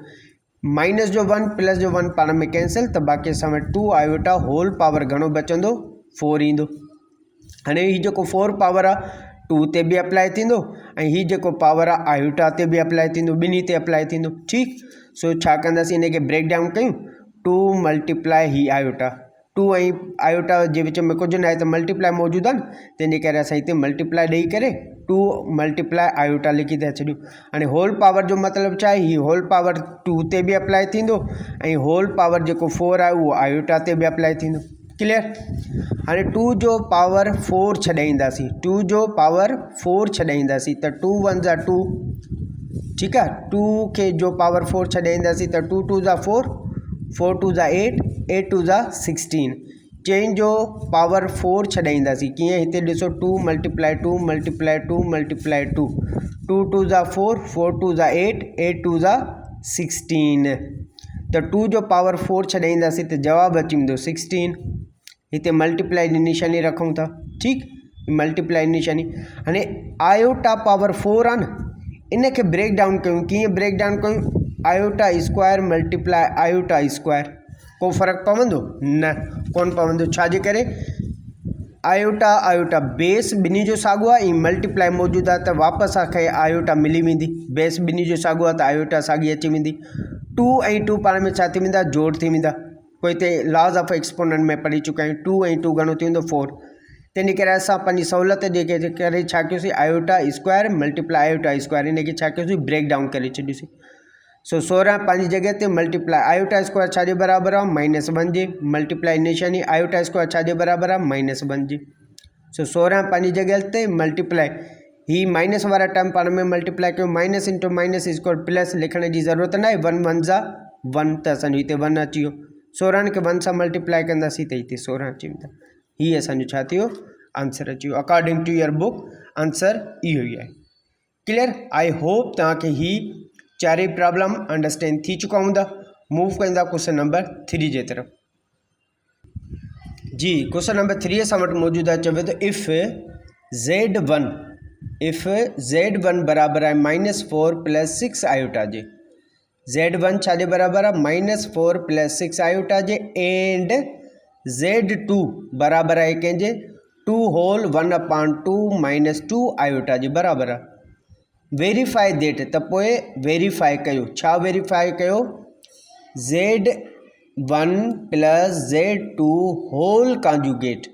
माइनस जो 1 प्लस जो 1 पाण में कैंसिल, त बाक़ी असां वटि 2 आयोटा होल पावर घणो बचंदो? 4 ईंदो। हाणे हीउ जेको 4 पावर आहे 2 ते बि अप्लाई थींदो ऐं हीउ जेको पावर आहे आयोटा ते बि अप्लाई थींदो, ॿिन्ही ते अप्लाई थींदो। ठीकु, सो छा कंदासीं? हिनखे ब्रेक डाउन कयूं, 2 मल्टीप्लाई ही आयोटा, 2 ऐं आयोटा जे विच में कुझु न आहे त मल्टीप्लाई मौजूदु आहे न, तंहिंजे करे असां हिते मल्टीप्लाई ॾेई करे 2 मल्टीप्लाई आयोटा लिखी था छॾियूं। हाणे होल पावर जो मतिलबु छा आहे? हीउ होल पावर 2 ते बि अप्लाई थींदो ऐं होल पावर जेको 4 आहे उहो आयोटा ते बि अप्लाई थींदो। क्लियर? हाणे 2 जो पावर 4 छॾाईंदासीं, 2 जो पावर 4 छॾाईंदासीं, त 2 1 जा 2, ठीकु आहे, 2 खे जो पावर 4 छॾाईंदासीं त 2 2 जा 4, 4 2 जा 8, 8 2 जा 16। चेन जो पावर 4 छॾाईंदासीं, कीअं? हिते ॾिसो 2 मल्टीप्लाई 2 मल्टीप्लाई 2 मल्टीप्लाई 2, 2 2 जा 4, 4 2 जा 8, 8 2 जा 16, त 2 जो पावर 4 छॾाईंदासीं त जवाबु अची वेंदो 16। हिते मल्टीप्लाई जी निशानी रखूं था। ठीकु, मल्टीप्लाई निशानी। हाणे आयोटा पावर 4 आहे न, इनखे ब्रेक डाउन कयूं, कीअं ब्रेक डाउन कयूं? Iota square multiply iota square, को फ़र्क़ु पवंदो? न, कोन पवंदो। छाजे करे? आयोटा आयोटा बेस ॿिन्ही जो साॻियो आहे ऐं मल्टीप्लाई मौजूदु आहे, त वापसि असांखे आयोटा मिली वेंदी। बेस ॿिन्ही जो साॻियो आहे त आयोटा साॻी अची वेंदी। 2 ऐं 2 पाण में छा थी वेंदा? जोड़ थी वेंदा। कोई हिते लॉज ऑफ एक्सपोनेंट में पढ़ी चुका आहियूं। 2 ऐं 2 घणो थी वेंदो? 4। तंहिंजे करे असां पंहिंजी सहूलियत जे करे छा कयोसीं? Iota square multiply iota square, इनखे छा कयोसीं? ब्रेक डाउन करे छॾियोसीं। सो 16 पंहिंजी जॻह ते मल्टीप्लाई आयोटा स्क्वायर छाजे बराबरि आहे? -1 जे, मल्टीप्लाई निशानी आयोटा स्क्वायर छाजे बराबरि आहे? -1 जे। सो 16 पंहिंजी जॻह ते मल्टीप्लाई, ही माइनस वारा टर्म पाण में मल्टीप्लाई कयूं, minus into minus is equal plus, लिखण जी ज़रूरत न आहे। 1 1 जा 1, त असांजो हिते 1 अची वियो। 16 खे 1 सां मल्टीप्लाई कंदासीं त हिते 16 अची वेंदा। हीअ असांजो छा थियो? आंसर अची वियो। According to your book answer इहो ई आहे। क्लियर? आई होप तव्हांखे ही चारि प्रॉब्लम अंडरस्टैंड थी चुका हूंदा। मूव कंदा क्वेश्चन नंबर 3 जे तरफ़। जी, क्वेश्चन नंबर 3 असां वटि मौजूदु आहे। चवे थो इफ़ Z1 बराबरि आहे -4 + 6 आयोटा जे, Z1 छाजे बराबरि आहे? -4 + 6 आयोटा जे, एंड Z2 बराबरि आहे कंहिंजे? 2 होल 1/2 - 2 आयोटा जे बराबरि आहे। वेरीफाई देट त पोइ वेरीफाई कयो छा वेरीफाई कयो Z1 plus Z2 whole conjugate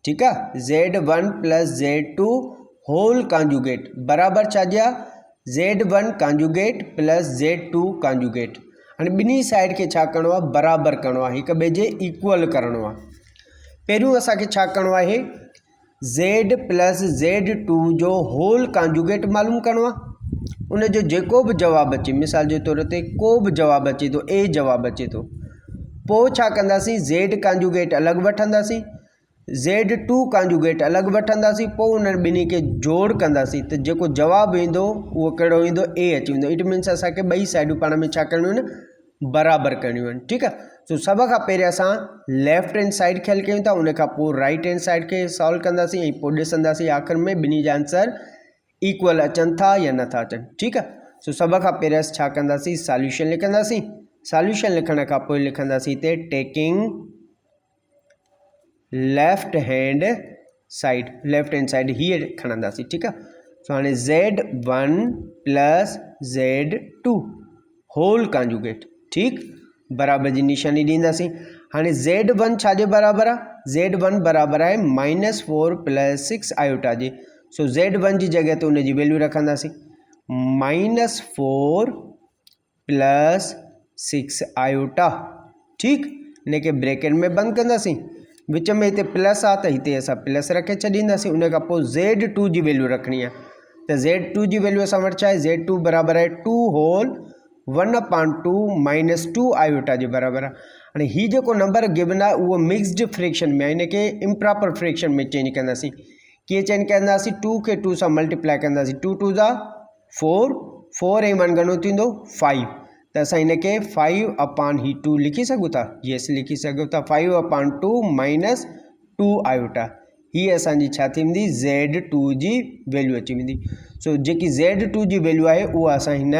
ठीक है Z1 plus Z2 whole conjugate बराबर छा दिया Z1 conjugate plus Z2 conjugate हाणे बिनी साइड के छा करणो आहे बराबर करणो आहे हिक ॿिए जे इक्वल करणो आहे पहिरियों असांखे छा करणो आहे Z प्लस Z2 जो होल कॉन्जुगेट मालूम करणो आहे उन जो जेको बि जवाब अचे मिसाल जे तौर ते को बि जवाब अचे तो ए जवाब अचे तो पोइ छा कंदासीं Z कॉन्जुगेट अलग वठंदासीं Z2 कॉन्जुगेट अलग वठंदासीं पोइ उन ॿिन्ही के जोड़ कंदासीं त जेको जवाब ईंदो उहो कहिड़ो ईंदो ए अची वेंदो इट मीन्स असांखे ॿई साइडूं पाण में छा करणियूं आहिनि बराबर करणियूं आहिनि ठीकु आहे सो सभ खां पहिरियों असां लेफ्ट हैंड साइड खे हल कयूं था उन खां पोइ राइट हैंड साइड खे सॉल्व कंदासीं ऐं पोइ ॾिसंदासीं आख़िर में ॿिन्ही जा आंसर इक्वल अचनि था या नथा अचनि ठीकु आहे सो सभ खां पहिरियों छा कंदासीं सॉल्यूशन लिखंदासीं सॉल्यूशन लिखण खां पोइ लिखंदासीं हिते टेकिंग लेफ्ट हैंड साइड हीअ खणंदासीं ठीकु आहे सो हाणे Z1 plus Z2 whole conjugate ठीकु बराबर जी निशानी ॾींदासीं हाणे Z1 छाजे बराबर आहे Z1 बराबर आहे -4 प्लस 6 आयोटा जे सो Z1 जी जगह ते उनजी वैल्यू रखंदासीं -4 प्लस 6 आयोटा ठीकु इनखे ब्रैकेट में बंदि कंदासीं विच में हिते प्लस आहे त हिते असां प्लस रखे छॾींदासीं उन खां पोइ Z2 जी वैल्यू रखणी आहे त Z2 जी वैल्यू असां वटि छा आहे Z2 बराबर आहे 2 होल 1/2 -2 आयोटा जे बराबर आहे हाणे हीउ जेको नंबर गिवन आहे उहो मिक्सड फ्रैक्शन में आहे इनखे इम्प्रॉपर फ्रैक्शन में चेंज कंदासीं कीअं चेंज कंदासीं 2 खे 2 सां मल्टीप्लाई कंदासीं 2 2 जा 4 ऐं 1 घणो थींदो 5 त असां हिनखे 5/2 लिखी सघूं था येस लिखी सघूं था 5/2 -2 आयोटा हीअ असांजी छा थींदी Z2 जी वैल्यू अची वेंदी सो जेकी Z2 जी वैल्यू आहे उहा असां हिन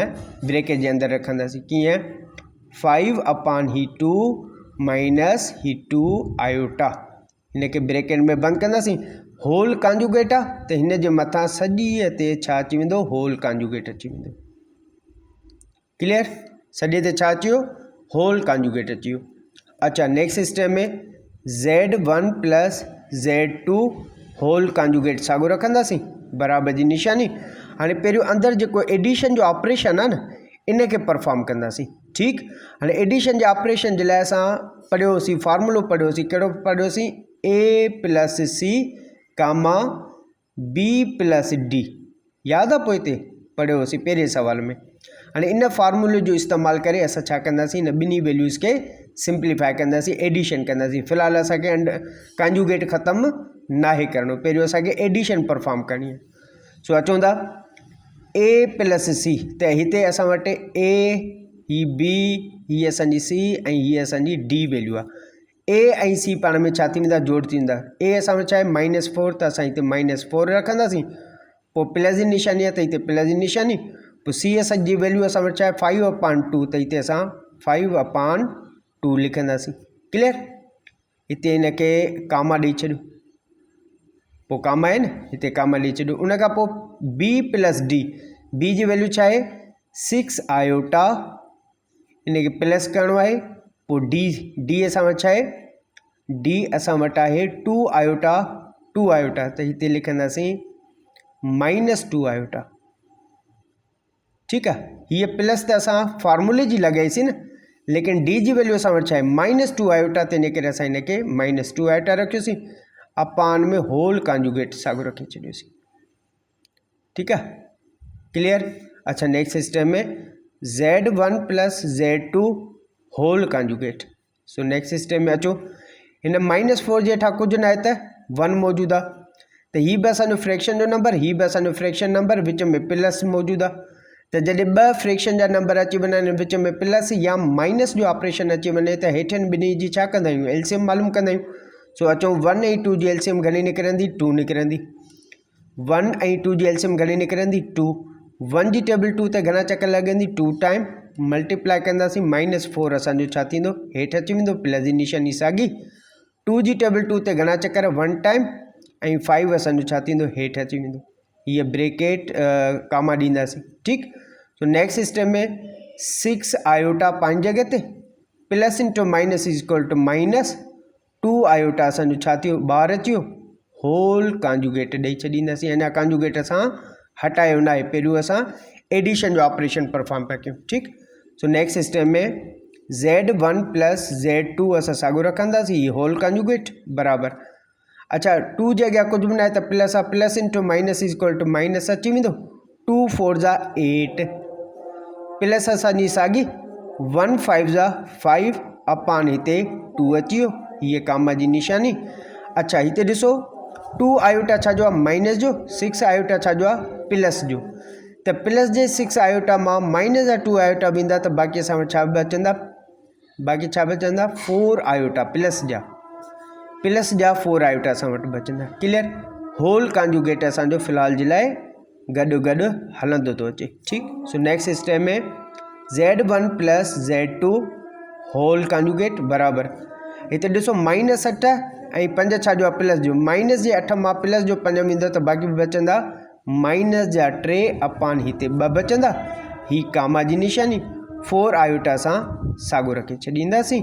ब्रैकेट जे अंदरि रखंदासीं कीअं 5/2 -2 आयोटा हिनखे ब्रैकेट में बंदि कंदासीं होल कॉन्जुगेट आहे त हिन जे मथां सॼीअ ते छा अची वेंदो होल कॉन्जुगेट अची वेंदो क्लियर सॼे ते छा अची वियो होल कॉन्जुगेट अची वियो अच्छा नेक्स्ट स्टेप में Z1 plus Z2 whole conjugate साॻियो रखंदासीं बराबर जी निशानी हाणे पहिरियों अंदरि जेको एडिशन जो ऑपरेशन आहे न इनखे परफॉर्म कंदासीं ठीकु हाणे एडिशन जे ऑपरेशन जे लाइ असां पढ़ियोसीं फॉर्मूलो पढ़ियोसीं कहिड़ो पढ़ियोसीं A plus C comma B plus D यादि आहे पोइ हिते पढ़ियोसीं पहिरें सुवाल में हाणे इन फार्मूले जो इस्तेमालु करे असां छा कंदासीं इन ॿिन्ही वैल्यूज़ खे सिंप्लीफाई कंदासीं एडिशन कंदासीं फ़िलहाल असांखे कॉन्जुगेट ख़तमु नाहे करणो पहिरियों असांखे एडिशन परफॉर्म करणी आहे सो अचूं था A प्लस C त हिते असां वटि A ही B हीअ असांजी C ऐं हीअ असांजी D वैल्यू आहे A ऐं C पाण में छा थी वेंदा जोड़ थी वेंदा A असां वटि छा आहे -4 त असां हिते -4 रखंदासीं पोइ प्लस जी निशानी आहे त हिते प्लस जी निशानी पोइ C असांजी वैल्यू असां वटि छा आहे 5/2 त हिते असां 5/2 लिखंदासीं क्लियर हिते हिनखे कामा ॾेई छॾियो पोइ कामा आहे न हिते कामा ॾेई छॾियो उन खां पोइ B प्लस D B जी वैल्यू छा आहे 6 आयोटा इनखे प्लस करणो आहे पोइ D असां वटि छा आहे D असां वटि आहे 2 आयोटा त हिते लिखंदासीं -2 आयोटा ठीकु आहे हीअ प्लस त असां फार्मूले जी लॻाईसीं न लेकिन D जी वैल्यू असां वटि छा आहे -2 आयोटा त इन करे असां हिनखे -2 आयोटा रखियोसीं अपान में होल कॉन्जुगेट साॻियो रखी छॾियोसीं ठीकु आहे क्लियर अच्छा नेक्स्ट स्टेप में Z1 plus Z2 whole conjugate so next step में अचो हिन -4 जे हेठां कुझु न आहे त 1 मौजूदु आहे त हीअ बि असांजो फ्रैक्शन जो नंबर हीअ बि असांजो फ्रैक्शन नंबर विच में प्लस मौजूदु आहे त जॾहिं ॿ फ्रैक्शन जा नंबर अची वञनि विच में प्लस या माइनस जो ऑपरेशन अची वञे त हेठियुनि ॿिन्ही जी छा कंदा आहियूं एलसीएम मालूम कंदा आहियूं सो अचो 1 ऐं 2 जी एलसीएम घणी निकिरंदी 2 निकिरंदी 1 ऐं 2 जी एलसीएम घणी निकिरंदी 2 1 जी टेबल 2 ते घणा चकर लॻंदी 2 टाइम मल्टीप्लाई कंदासीं -4 असांजो छा थींदो हेठि अची वेंदो प्लस जी निशानी साॻी 2 जी टेबल 2 ते घणा चकर 1 टाइम ऐं 5 असांजो छा थींदो हेठि अची वेंदो ये ब्रेकेट कामा ॾींदासीं। ठीकु, सो नेक्स्ट स्टेप में 6 आयोटा 5 जगह ते plus into minus is equal to minus 2 iota असांजो छा थियो ॿाहिरि अची वियो, होल कांजुगेट ॾेई छॾींदासीं। अञा कांजुगेट असां हटायो न आहे, पहिरियों असां एडिशन जो ऑपरेशन परफॉर्म पिया कयूं। ठीकु, सो नेक्स्ट स्टेप में Z1 प्लस Z2 असां साॻियो रखंदासीं, ये होल कांजुगेट बराबर। अच्छा 2 जगह कुछ भी ना है तो प्लस आ plus into minus is equal to minus अची वेंदो। 2 4 जा 8 प्लस असांजी साॻी 1 5 जा 5 अपान हिते 2 अची वियो, ये कामा जी निशानी। अच्छा हिते ॾिसो 2 आयोटा छा जो आहे माइनस जो, 6 आयोटा छा जो आहे प्लस जो। तो प्लस जे 6 आयोटा मां माइनस जा 2 आयोटा वेंदा तो बाक़ी असां वटि छा बचंदा, बाक़ी छा बचंदा 4 आयोटा प्लस जा 4 आयोटा असां वटि बचंदा। क्लियर, होल कांजुगेट असांजो फ़िलहाल जे लाइ गॾु गॾु हलंदो थो अचे। ठीकु, सो नेक्स्ट स्टेप में Z1 plus Z2 whole conjugate बराबर। हिते ॾिसो माइनस 8 ऐं 5 छा जो आहे प्लस जो, माइनस जे 8 मां प्लस जो 5 वेंदो त बाक़ी बचंदा माइनस जा 3 अपान हिते 2 बचंदा, ही कामा जी निशानी। 4 आयोटा असां साॻियो रखे छॾींदासीं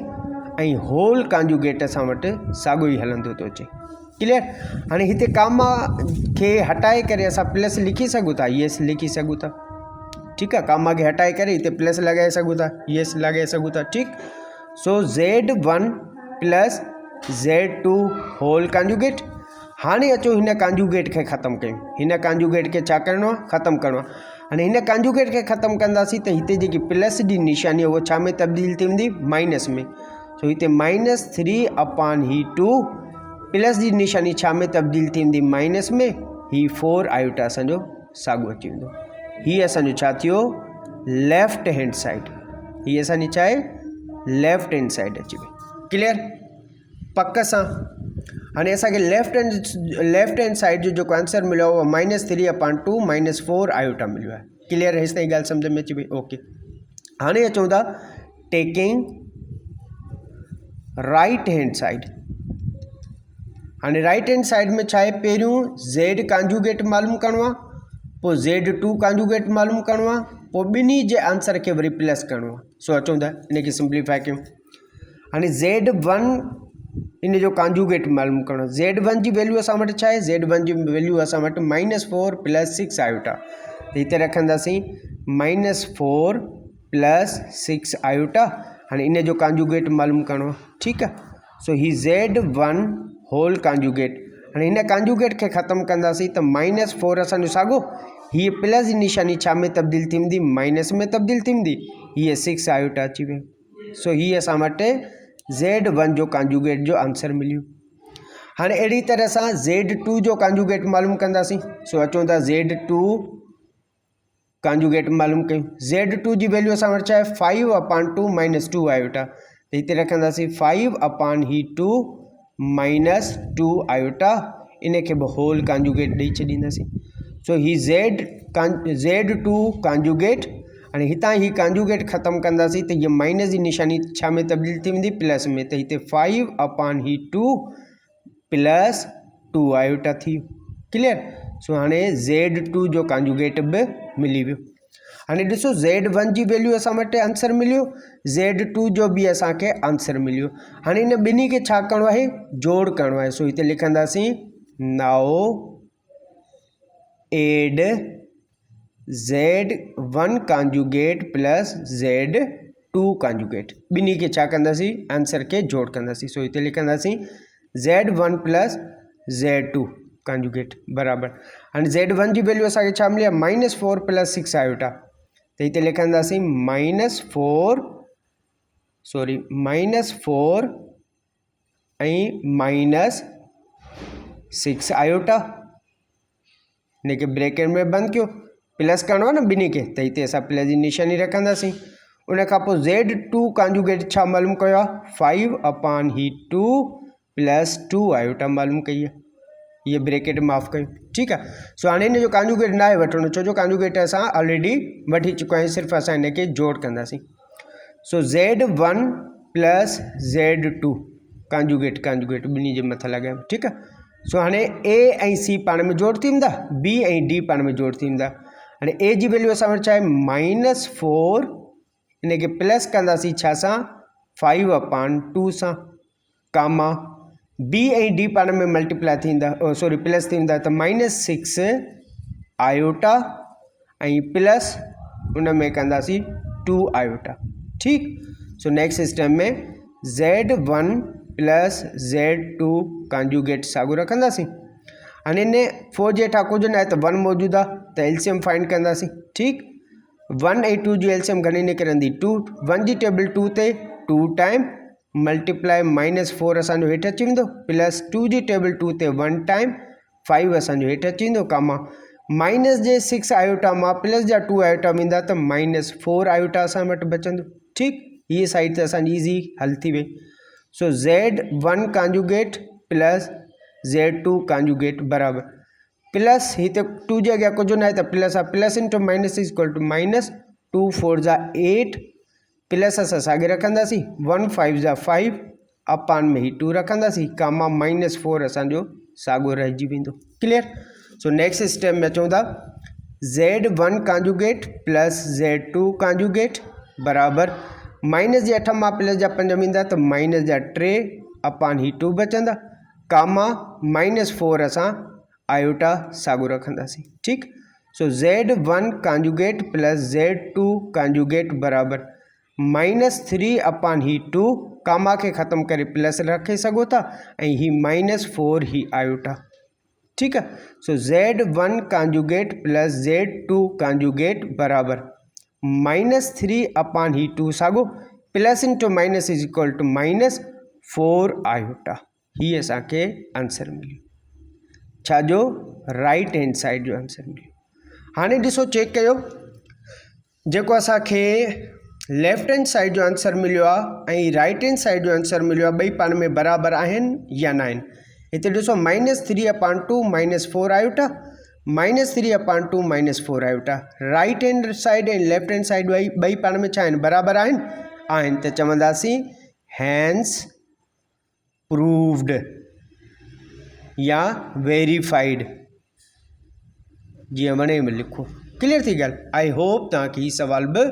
ऐं होल कांजुगेट असां वटि साॻियो ई हलंदो थो अचे। क्लियर, हाणे हिते कामा खे हटाए करे असां प्लस लिखी सघूं था, यस लिखी सघूं था। ठीकु आहे, कामा खे हटाए करे हिते प्लस लॻाए सघूं था, यस लॻाए सघूं था। ठीकु, सो Z1 plus Z2 whole conjugate. हाणे अचो हिन कांजुगेट खे ख़तमु कयूं, हिन कांजुगेट खे छा करिणो आहे ख़तमु करिणो आहे। हाणे हिन कांजुगेट खे ख़तमु कंदासीं त हिते जेकी प्लस जी निशानी आहे उहा छा में तब्दील थी वेंदी माइनस में। सो हिते -3 अपान ही 2 प्लस जी निशानी छा में तब्दील थी वेंदी माइनस में, ही 4 आयोटा असांजो साॻियो अची वेंदो। ही असांजो छा थियो लेफ्ट हैंड साइड, ही असांजी छा आहे लेफ्ट हैंड साइड अची वई। क्लियर, पक सां हाणे असांखे लेफ्ट हैंड साइड जो जेको आंसर मिलियो उहो -3 अपान 2 -4 आयोटा मिलियो आहे। क्लियर, हेसि ताईं ॻाल्हि सम्झ में अची वई। ओके, हाणे अचूं था टेकिंग राइट हैंड साइड। हाणे राइट हैंड साइड में छा आहे, पहिरियों Z कांजुगेट मालूम करिणो आहे, पोइ Z2 कांजुगेट मालूम करिणो आहे, पोइ ॿिन्ही जे आंसर खे वरी प्लस करिणो आहे। सो अचूं था इनखे सिंप्लीफाई कयूं। हाणे Z1 इन जो कांजुगेट मालूम करिणो आहे। Z1 जी वैल्यू असां वटि छा आहे, Z1 जी वैल्यू असां वटि -4 प्लस 6 आयोटा, त हिते रखंदासीं -4 प्लस 6 आयोटा। हाणे इन जो कांजुगेट मालूम करिणो आहे। ठीकु आहे, सो ही Z1 होल कांजुगेट। हाणे हिन कांजुगेट खे ख़तमु कंदासीं त -4 असांजो साॻियो, हीअ प्लस जी निशानी छा में तब्दील थी वेंदी माइनस में तब्दील थी वेंदी, हीअ 6 आयोटा अची वियो। सो हीअ असां वटि Z1 जो कांजुगेट जो आंसर मिलियो। हाणे अहिड़ी तरह सां Z2 जो कांजुगेट मालूम कंदासीं। सो अचूं था Z2 कांजुगेट मालूम कयूं। Z2 जी वैल्यू असां वटि छा आहे 5 अपान 2 -2 आयोटा, त हिते रखंदासीं 5 अपान ही 2 -2 आयोटा, इन खे बि होल कांजुगेट ॾेई छॾींदासीं। सो ही Z2 कांजुगेट। हाणे हितां ही कांजुगेट ख़तमु कंदासीं त हीअ माइनस जी निशानी छा में तब्दील थी वेंदी प्लस में, त हिते 5 अपान ही 2 +2 आयोटा थी वियो। क्लियर, सो हाणे Z2 जो कांजुगेट बि मिली वियो। हाणे ॾिसो Z1 जी वैल्यू असां वटि आंसर मिलियो, Z2 जो बि असांखे आंसर मिलियो। हाणे इन ॿिन्ही खे छा करिणो आहे जोड़ करिणो आहे। सो हिते लिखंदासीं नाओ add Z1 conjugate plus Z2 conjugate, ॿिन्ही खे छा कंदासीं आंसर खे जोड़ कंदासीं। सो हिते लिखंदासीं Z1 प्लस Z2 कांजुगेट बराबर। हाणे Z1 जी वैल्यू असांखे छा मिली आहे -4 प्लस 6 आयोटा, त हिते लिखंदासीं -4 ऐं -6 आयोटा, इनखे ब्रैकेट में बंदि कयो, प्लस करिणो आहे न ॿिन्ही खे, त हिते असां प्लस जी निशानी रखंदासीं। उन खां पोइ Z2 कांजुगेट छा मालूम कयो आहे 5 अपान ही 2 +2 आयोटा मालूम कई आहे, ये ब्रैकेट माफ़ कयूं। ठीकु आहे, सो हाणे इन जो कांजुगेट न आहे वठिणो, छो जो कांजुगेट असां ऑलरेडी वठी चुका आहियूं, सिर्फ़ु असां इन खे जोड़ कंदासीं। सो Z1 प्लस Z2 कांजुगेट ॿिन्ही जे मथां लॻायूं। ठीकु आहे, सो हाणे ए ऐं सी पाण में जोड़ थी वेंदा, बी ऐं डी पाण में जोड़ थी वेंदा। हाणे ए जी वैल्यू असां वटि छा आहे -4, इनखे प्लस कंदासीं छा सां 5/2 सां, कामा बी ऐं डी पाण में मल्टीप्लाई थींदा, सॉरी प्लस थी वेंदा, त -6 आयोटा ऐं प्लस उन में कंदासीं 2 आयोटा। ठीकु। सो नेक्स्ट स्टेप में Z1 प्लस Z2 कॉन्जुगेट साॻियो रखंदासीं। हाणे इन 4 जे हेठां कुझु न आहे त 1 मौजूदु आहे, त एलसीएम फाइंड कंदासीं। ठीकु। 1 ऐं 2 जी एलसीएम घणी निकिरंदी 2, 1 जी टेबल 2 ते 2 टाइम मल्टीप्लाई -4 असांजो हेठि अची वेंदो, प्लस 2 जी टेबल 2 ते 1 टाइम 5 असांजो हेठि अची वेंदो, कामा माइनस जे 6 आयोटा मां प्लस जा 2 आयोटा वेंदा त -4 आयोटा असां वटि बचंदो। ठीकु। हीअ साइड त असांजी ईज़ी हल थी वई। सो Z1 conjugate plus Z2 conjugate बराबर प्लस हिते 2 जे अॻियां कुझु न आहे त प्लस आहे, plus into minus is equal to minus, 2 4 जा 8, प्लस असां साॻे रखंदासीं, 1 5 जा 5 अपान में ही 2 रखंदासीं, कामा -4 असांजो साॻियो रहिजी वेंदो। क्लियर। सो नेक्स्ट स्टेप में अचूं था, Z1 conjugate plus Z2 conjugate बराबर माइनस जे 8 मां प्लस जा 5 वेंदा त माइनस जा 3 अपान ही 2 बचंदा, कामा -4 असां आयोटा साॻियो रखंदासीं। ठीकु। सो Z1 conjugate plus Z2 conjugate बराबर -3 अपान ही 2, कामा के ख़त्म करे प्लस रखे सघो था, ऐं ही -4 ही आयोटा। ठीकु आहे। सो Z1 conjugate plus Z2 conjugate बराबर -3 अपान ही 2 साॻियो, plus into minus is equal to -4 iota. ही असांखे आंसर मिलियो, छाजो राइट हैंड साइड जो आंसर मिलियो। हाणे ॾिसो चेक कयो, जेको असांखे लेफ्ट हैंड साइड जो आंसर मिलियो आहे ऐं राइट हैंड साइड जो आंसर मिलियो आहे, ॿई पाण में बराबरि आहिनि या न आहिनि। हिते ॾिसो -3 अपान 2 -4 आयोटा, -3 अपान 2 -4 आयोटा। राइट हैंड साइड ऐं लेफ्ट हैंड साइड ॿई पाण में छा आहिनि, बराबरि आहिनि त चवंदासीं हैंस प्रूव्ड या वेरीफाइड, जीअं वणे में लिखो। क्लियर थी ॻाल्हि। आई होप तव्हांखे हीउ सवाल बि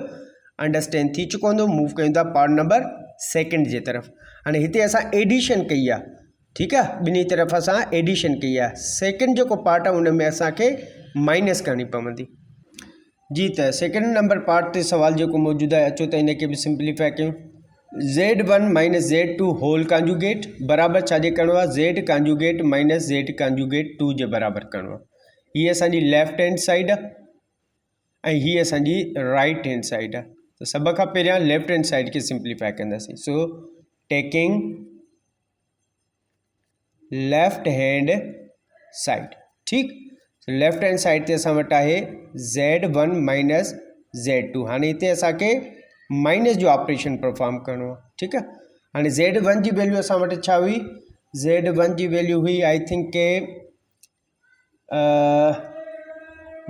अंडरस्टैंड थी चुको हूंदो। मूव कयूं था पार्ट नंबर 2 जे तरफ़। हाणे हिते असां एडिशन कई आहे, ठीकु आहे, ॿिन्ही तरफ़ असां एडिशन कई आहे। सेकेंड जेको पार्ट आहे उन में असांखे माइनस करणी पवंदी। जी, त सेकेंड नंबर पार्ट ते सवाल जेको मौजूदु आहे, अचो त इनखे बि सिंप्लीफाई कयूं। Z1 minus Z2 whole conjugate बराबरि छाजे करिणो आहे, Z conjugate minus Z conjugate 2 जे बराबरि करिणो आहे। हीअ असांजी लेफ्ट हैंड साइड आहे ऐं हीअ असांजी राइट हैंड साइड आहे। त सभ खां पहिरियां लेफ्ट हैंड साइड खे सिंप्लीफाई कंदासीं। So taking left hand side. ठीकु। लेफ्ट हैंड साइड ते असां वटि आहे Z1 माइनस Z2। हाणे हिते असांखे माइनस जो ऑपरेशन परफॉर्म करिणो आहे। ठीकु आहे। हाणे Z1 जी वैल्यू असां वटि छा हुई, Z1 जी वैल्यू हुई आई थिंक के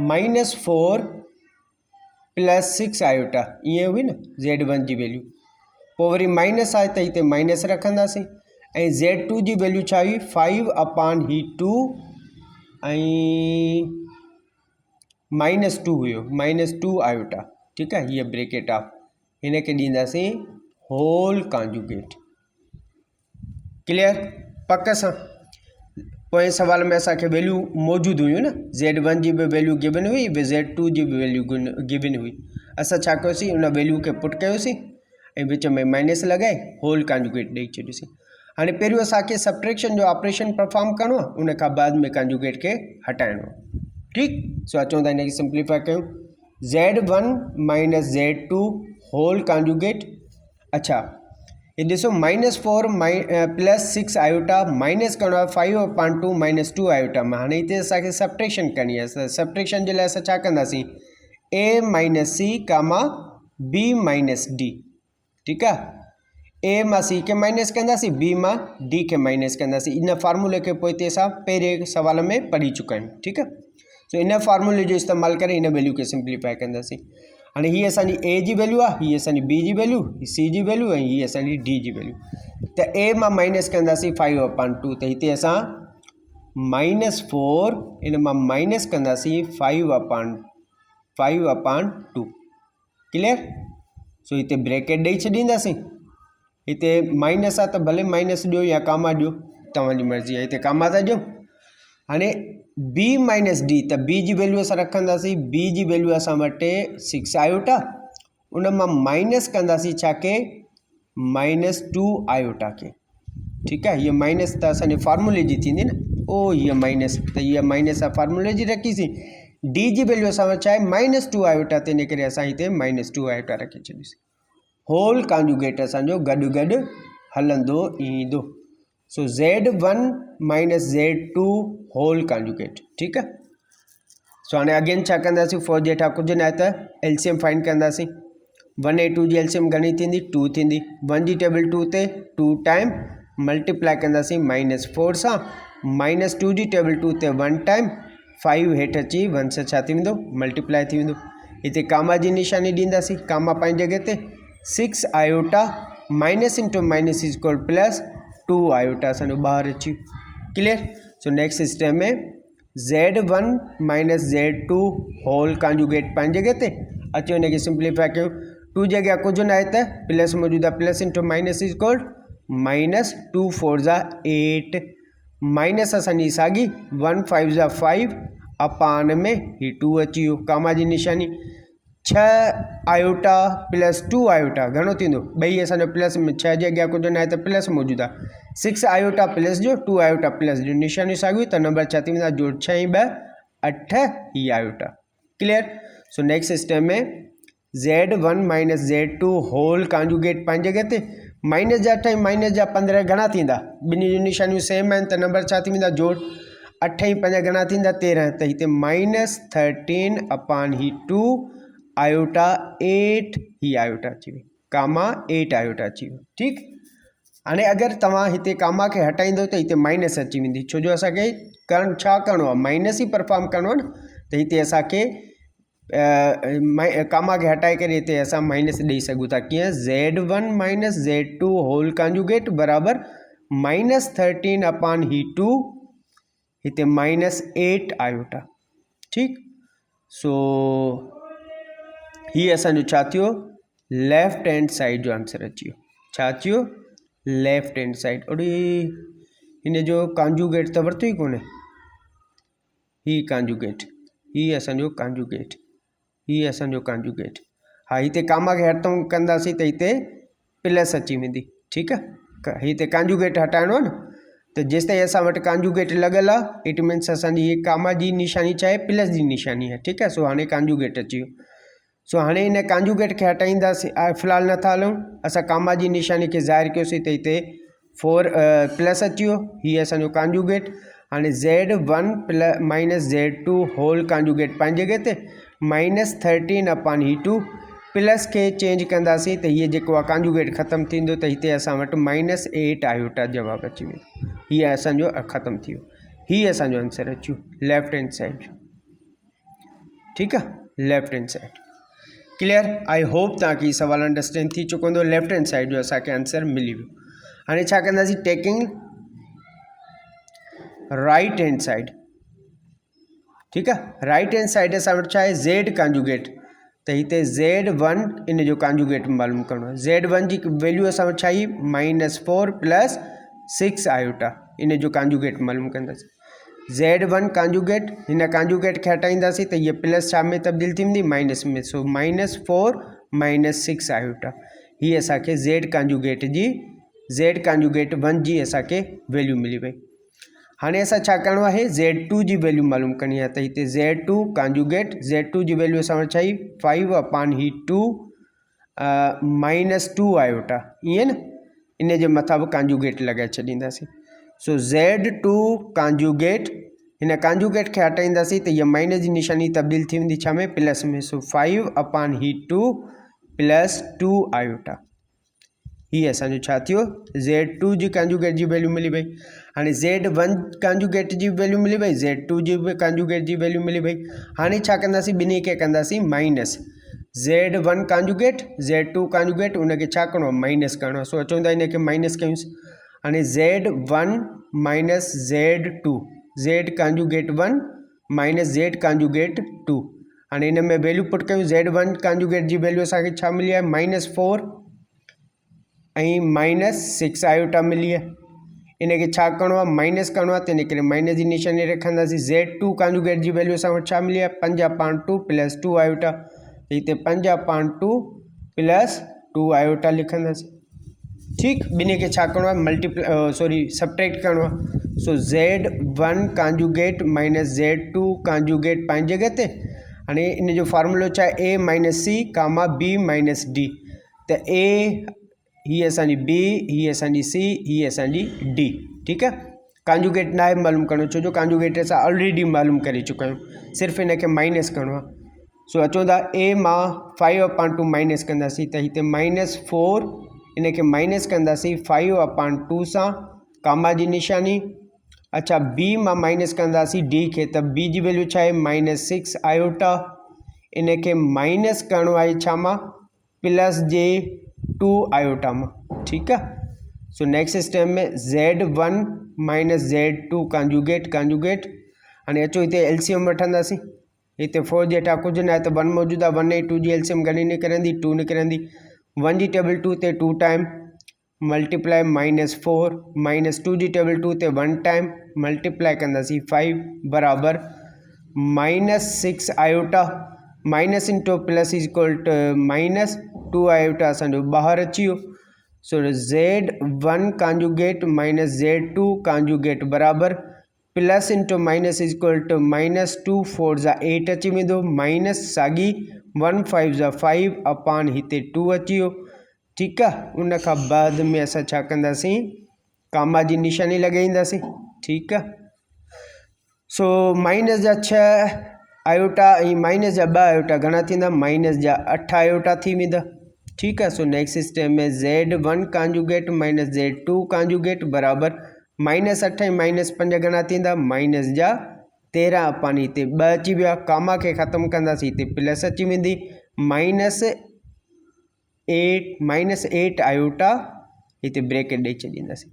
-4 प्लस 6 आयोटा, ईअं हुई न Z1 जी वैल्यू। पोइ वरी माइनस आहे त हिते माइनस रखंदासीं, ऐं Z2 जी वैल्यू छा हुई 5 अपान ही 2 ऐं -2 हुयो, -2 आयोटा। ठीकु आहे। हीअ ब्रेकेट ऑफ, हिन खे ॾींदासीं होल कॉन्जुगेट। क्लियर, पक सां। पोइ सवाल में असांखे वैल्यू मौजूदु हुयूं न, Z1 जी बि वैल्यू गिवन हुई, Z2 जी बि वैल्यू गिवन हुई। असां छा कयोसीं, उन वैल्यू खे पुट कयोसीं ऐं विच में माइनस लॻाए होल कॉन्जुगेट ॾेई छॾियोसीं। हाणे पहिरियों असांखे सब्ट्रैक्शन जो ऑपरेशन परफॉर्म करिणो आहे, उन खां बाद में कॉन्जुगेट खे हटाइणो आहे। ठीकु। सो अचूं था हिनखे सिंप्लीफाई कयूं। Z1 minus Z2 whole conjugate. अच्छा, ये ॾिसो -4 प्लस 6 आयोटा माइनस करिणो आहे 5 अपान 2 -2 आयोटा मां। हाणे हिते असांखे सब्ट्रैक्शन करणी आहे। सब्ट्रैक्शन जे लाइ असां छा कंदासीं, A minus C comma B minus D। ठीकु आहे। A मां C खे माइनस कंदासीं, B मां D खे माइनस कंदासीं। इन फार्मूले खे पोइ हिते असां पहिरें सवाल में पढ़ी चुका आहियूं। ठीकु आहे। सो इन फार्मूले जो इस्तेमालु करे इन वैल्यू खे सिंप्लीफाई कंदासीं। हाणे हीअ असांजी A जी वैल्यू आहे, हीअ असांजी B जी वैल्यू, C जी वैल्यू ऐं हीअ असांजी D जी वैल्यू। त A मां माइनस कंदासीं 5 अपान 2, त हिते असां -4 इन में माइनस कंदासीं 5/2 क्लियर। सो इतने ब्रेकेट ॾेई छॾींदासीं। इतने माइनस आहे तो भले माइनस ॾियो या कामा ॾियो, तव्हांजी मर्ज़ी आहे। इतने कामा था ॾियो। हाणे b माइनस d तो b की वैल्यू असां रखंदासीं। b की वैल्यू असां वटि 6 आयोटा, उन मां माइनस कंदासीं छा के -2 आयोटा के। ठीक है, ये माइनस तो असांजे फार्मूले जी थींदी न। ओ ये माइनस तो ये माइनस आहे फार्मूले जी रखीसीं। d की वैल्यू असां वटि छा आहे -2 आयोटा, ते इन करे असां हिते -2 आयोटा रखी छॾीसीं। होल कॉन्जुगेट असांजो गॾु गॾु हलंदो ईंदो। So Z1 minus Z2 whole conjugate. ठीक है। सो हाणे अगेन छा कंदासीं, फोर जेठा कुझु न आहे त एलसीएम फाइंड कंदासीं। 1 ऐं 2 जी एलसीएम घणी थींदी, 2 थींदी। 1 जी टेबल 2 ते 2 टाइम मल्टीप्लाई कंदासीं -4 सां। -2 जी टेबल 2 ते 1 टाइम 5 हेठि अची 1 सां छा थी वेंदो, मल्टीप्लाई थी वेंदो। हिते कामा जी निशानी ॾींदासीं। कामा पंहिंजी जॻह ते 6 iota minus into minus is equal plus 2 iota असांजो ॿाहिरि अची क्लियर। सो नेक्स्ट स्टेप में Z1 minus Z2 whole conjugate पंहिंजी जॻह ते अचो, हिनखे सिंप्लीफाई कयूं। 2 जगह कुछ ना है तो प्लस मौजूद है, plus into minus is equal -2 4 ज़ा 8 माइनस असांजी साॻी 1 5 ज़ा 5 अपान में ही 2 अची वियो। कामा जी निशानी 6 आयोटा प्लस 2 आयोटा घणो थींदो, ॿई असांजो प्लस में 6 जे अॻियां कुझु न आहे त प्लस मौजूद आहे। 6 आयोटा प्लस जो 2 आयोटा प्लस जो निशानी साॻी त नंबर छा थी वेंदा, जोड़ 6 × 2 8 ही iota clear. So next step में Z1 minus Z2 whole conjugate पंहिंजी जॻह ते माइनस जा 8 माइनस जा 15 घणा थींदा, ॿिन्ही जूं निशानियूं सेम आहिनि त नंबर छा थी वेंदा, जोड़ 8 × 5 घणा थींदा 13 त हिते -13 अपान ही 2 आयोटा 8 ही आयोटा अची वई, कामा 8 आयोटा अची वियो। ठीक। हाणे अगरि तव्हां हिते कामा खे हटाईंदो त हिते माइनस अची वेंदी, छो जो असांखे छा करिणो आहे, माइनस ई परफॉर्म करिणो आहे न। त हिते असांखे कामा खे हटाए करे हिते असां माइनस ॾेई सघूं था। कीअं, Z1 minus Z2 whole conjugate बराबर -13 अपान ही 2 हिते -8 आयोटा। ठीक। सो ही असांजो छा थियो, लेफ्ट हैंड साइड जो आंसर अची वियो। छा अची वियो, लेफ्ट हैंड साइड। अरे हिन जो कॉन्जुगेट त वरितो ई कोन्हे, ही कॉन्जुगेट, ही असांजो कॉन्जुगेट, ही असांजो कॉन्जुगेट। हाँ, हिते कामा खे हटूं कंदासीं त हिते प्लस अची वेंदी। ठीक आहे, हिते कॉन्जुगेट हटाइणो आहे न, त जेसिताईं असां वटि कॉन्जुगेट लॻल आहे इट मीन्स असांजी हीअ कामा जी निशानी छा आहे, प्लस जी निशानी आहे। ठीक आहे। सो हाणे कॉन्जुगेट अची वियो। सो हाणे हिन कॉन्जुगेट खे हटाईंदासीं, फ़िलहाल नथा हलूं, असां कामा जी निशानी खे ज़ाहिर कयोसीं त हिते 4 प्लस अची वियो, हीअ असांजो कॉन्जुगेट। हाणे Z1 minus Z2 whole conjugate पंहिंजी जॻह ते -13 अपान ही 2 प्लस के चेंज कंदासीं त हीअ जेको आहे कॉन्जुगेट ख़तमु थींदो त हिते असां वटि -8 आयोटा जवाबु अची वेंदो। हीअ असांजो ख़तमु थी वियो। हीअ असांजो आंसर अची वियो लेफ्ट हैंड साइड। ठीकु आहे, left hand side clear. I hope तव्हांखे हीअ सवाल अंडरस्टैंड थी चुको हूंदो। लेफ्ट हैंड साइड जो असांखे आंसर मिली वियो। हाणे छा कंदासीं, टेकिंग राइट हैंड साइड। ठीकु आहे, राइट हैंड साइड असां वटि छा आहे, Z कॉन्जुगेट, त हिते Z1 इन जो कॉन्जुगेट मालूम करिणो आहे। Z1 जी वैल्यू असां वटि छा आई, -4 प्लस 6 आयोटा, इन जो कॉन्जुगेट मालूम कंदासीं। Z1 कॉन्जुगेट, हिन कॉन्जुगेट खे हटाईंदासीं त हीअ प्लस छा में तब्दील थी वेंदी, माइनस में। सो -4 - 6 आयोटा, हीअ असांखे Z कॉन्जुगेट 1 जी असांखे वैल्यू मिली वई। हाणे असां छा करिणो आहे, Z2 जी वैल्यू मालूम करणी आहे। त हिते Z2 कॉन्जुगेट, Z2 जी वैल्यू असां वटि छा आई, 5 अपान ही 2 -2 आयोटा, ईअं न, इन जे मथां बि कॉन्जुगेट लॻाए छॾींदासीं। सो Z2 कॉन्जुगेट, हिन कॉन्जुगेट खे हटाईंदासीं त हीअ माइनस जी निशानी तब्दील थी वेंदी छा में, प्लस में। सो 5 अपान ही 2 + 2 आयोटा, हीअ असांजो छा थियो, Z2 जी कॉन्जुगेट जी वैल्यू मिली वई। हाणे Z1 कॉन्जुगेट जी वैल्यू मिली वई, Z2 जी कॉन्जुगेट जी वैल्यू मिली वई। हाणे छा कंदासीं, ॿिन्ही खे कंदासीं minus. Z1 conjugate, Z2 conjugate, उनखे छा करिणो आहे, माइनस करिणो आहे। सो अचूं था हिनखे माइनस कयूंसि। हाणे Z1 - Z2 Z conjugate 1 minus Z conjugate 2। हाणे इन में वैल्यू पुट कयूं Z1 कांजुगेट जी वैल्यू असांखे छा मिली आहे -4 ऐं -6 आयोटा मिली आहे। इनखे छा करिणो आहे माइनस करिणो आहे त इन करे माइनस जी निशानी रखंदासीं। Z2 कांजुगेट जी वैल्यू असां वटि छा मिली आहे 5/2 + 2 आयोटा। हिते 5/2 + 2 आयोटा लिखंदासीं। ठीकु, ॿिन्ही खे छा करिणो आहे सब्ट्रैक्ट करिणो आहे। सो Z1 conjugate minus Z2 conjugate पंहिंजी जॻह ते। हाणे इन जो फॉर्मूलो छा आहे A - C, B - D। त A ही असांजी B, ही असांजी C, ही असांजी D। ठीकु आहे, कांजुगेट न आहे मालूम करिणो, छो जो कांजुगेट असां ऑलरेडी मालूम करे चुका आहियूं, सिर्फ़ु इनखे माइनस करिणो आहे। सो अचूं था A मां 5/2 माइनस कंदासीं त हिते -4 इनखे माइनस कंदासीं 5/2 सां, कामा जी निशानी। अच्छा, B मां माइनस कंदासीं D खे, त B जी वैल्यू छा आहे -6 आयोटा। इनखे माइनस करिणो आहे छा मां +2 आयोटा मां। ठीकु आहे, सो नेक्स्ट स्टेप में Z1 - Z2 कांजुगेट। हाणे अचो हिते एलसीएम वठंदासीं। हिते 4 जे हेठां कुझु न आहे त 1 मौजूदु आहे, 1 ऐं 2 जी एलसीएम घणी निकिरंदी 2 निकिरंदी। 1 जी टेबल 2 ते 2 टाइम मल्टीप्लाई -4 -2 जी टेबल 2 ते 1 टाइम मल्टीप्लाई कंदासीं 5 बराबर -6 iota. Minus into plus is equal to -2 iota असांजो ॿाहिरि अची वियो। So Z1 conjugate minus Z2 conjugate बराबर plus into minus is equal to -2 4 ज़ा 8 अची वेंदो, माइनस साॻी 1 5 ज़ा 5 अपान हिते 2 अची वियो। ठीकु आहे, उन खां बाद में असां छा कंदासीं कामा जी निशानी लॻाईंदासीं। ठीकु आहे, सो माइनस जा 6 आयोटा ऐं माइनस जा 2 आयोटा घणा थींदा माइनस जा 8 आयोटा थी वेंदा। ठीकु आहे, सो नेक्स्ट स्टेप में Z1 conjugate minus Z2 conjugate बराबर -8 ऐं -5 घणा थींदा माइनस जा 13 अपान हिते 2 अची विया। कामा खे ख़तमु कंदासीं हिते प्लस अची वेंदी -8 आयोटा हिते ब्रैकेट ॾेई छॾींदासीं।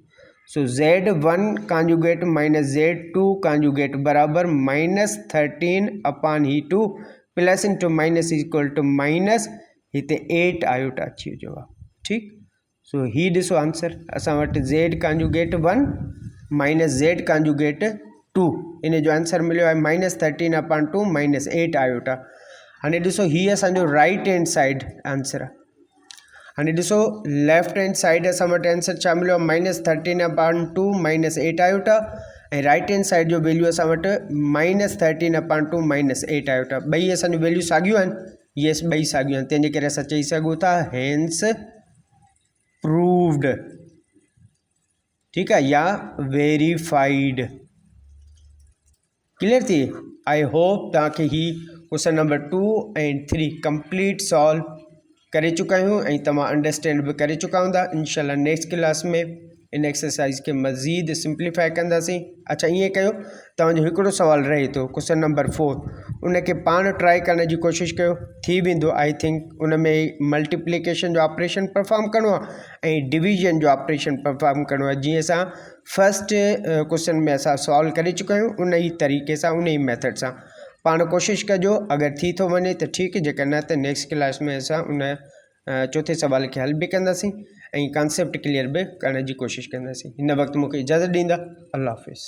So Z1 conjugate minus Z2 conjugate बराबर -13 अपान ही 2 plus into minus is equal to minus हिते 8 आयोटा अची वियो जवाब। ठीकु, सो ही ॾिसो आंसर असां वटि Z conjugate 1 minus Z conjugate 2, इन जो आंसर मिलियो आहे -13 अपान 2 -8 आयोटा। हाणे ॾिसो हीअ असांजो राइट हैंड साइड आंसर आहे। हाणे ॾिसो लेफ्ट हैंड साइड असां वटि आंसर छा मिलियो आहे -13 अपान 2 -8 आयोटा, ऐं राइट हैंड साइड जो वैल्यू असां वटि -13 अपान 2 -8 आयोटा। ॿई असांजी वैल्यू साॻियूं आहिनि, येस ॿई साॻियूं आहिनि, तंहिंजे करे असां चई सघूं था हेंस प्रूव्ड। ठीकु आहे, या वेरीफाइड। क्लियर थी? आई होप तव्हांखे ही क्वेश्चन नंबर 2 ऐं 3 कंप्लीट सॉल्व करे चुका आहियूं ऐं तव्हां अंडरस्टैंड बि करे चुका हूंदा। इंशाल्लाह नेक्स्ट क्लास में इन एक्सरसाइज के मज़ीद सिंप्लीफाई कंदासीं। अच्छा, ईअं कयो, तव्हांजो हिकिड़ो सुवाल रहे थो क्वेश्चन नंबर 4, उनखे पाण ट्राई करण जी कोशिशि कयो, थी वेंदो। आई थिंक उन में मल्टीप्लिकेशन जो ऑपरेशन परफॉर्म करिणो आहे ऐं डिवीजन जो ऑपरेशन परफॉर्म करिणो आहे, जीअं असां फर्स्ट क्वेश्चन में असां सॉल्व करे चुका आहियूं, उन ई तरीक़े सां उन ई मेथड सां पाण कोशिशि कजो। अगरि थी थो वञे त ठीकु, जेकर न त नेक्स्ट क्लास में असां उन चौथे सवाल खे हल बि कंदासीं ऐं कॉन्सेप्ट क्लियर बि करण जी कोशिशि कंदासीं। हिन वक़्तु मूंखे इजाज़त ॾींदा। अल्लाह हाफ़िज़।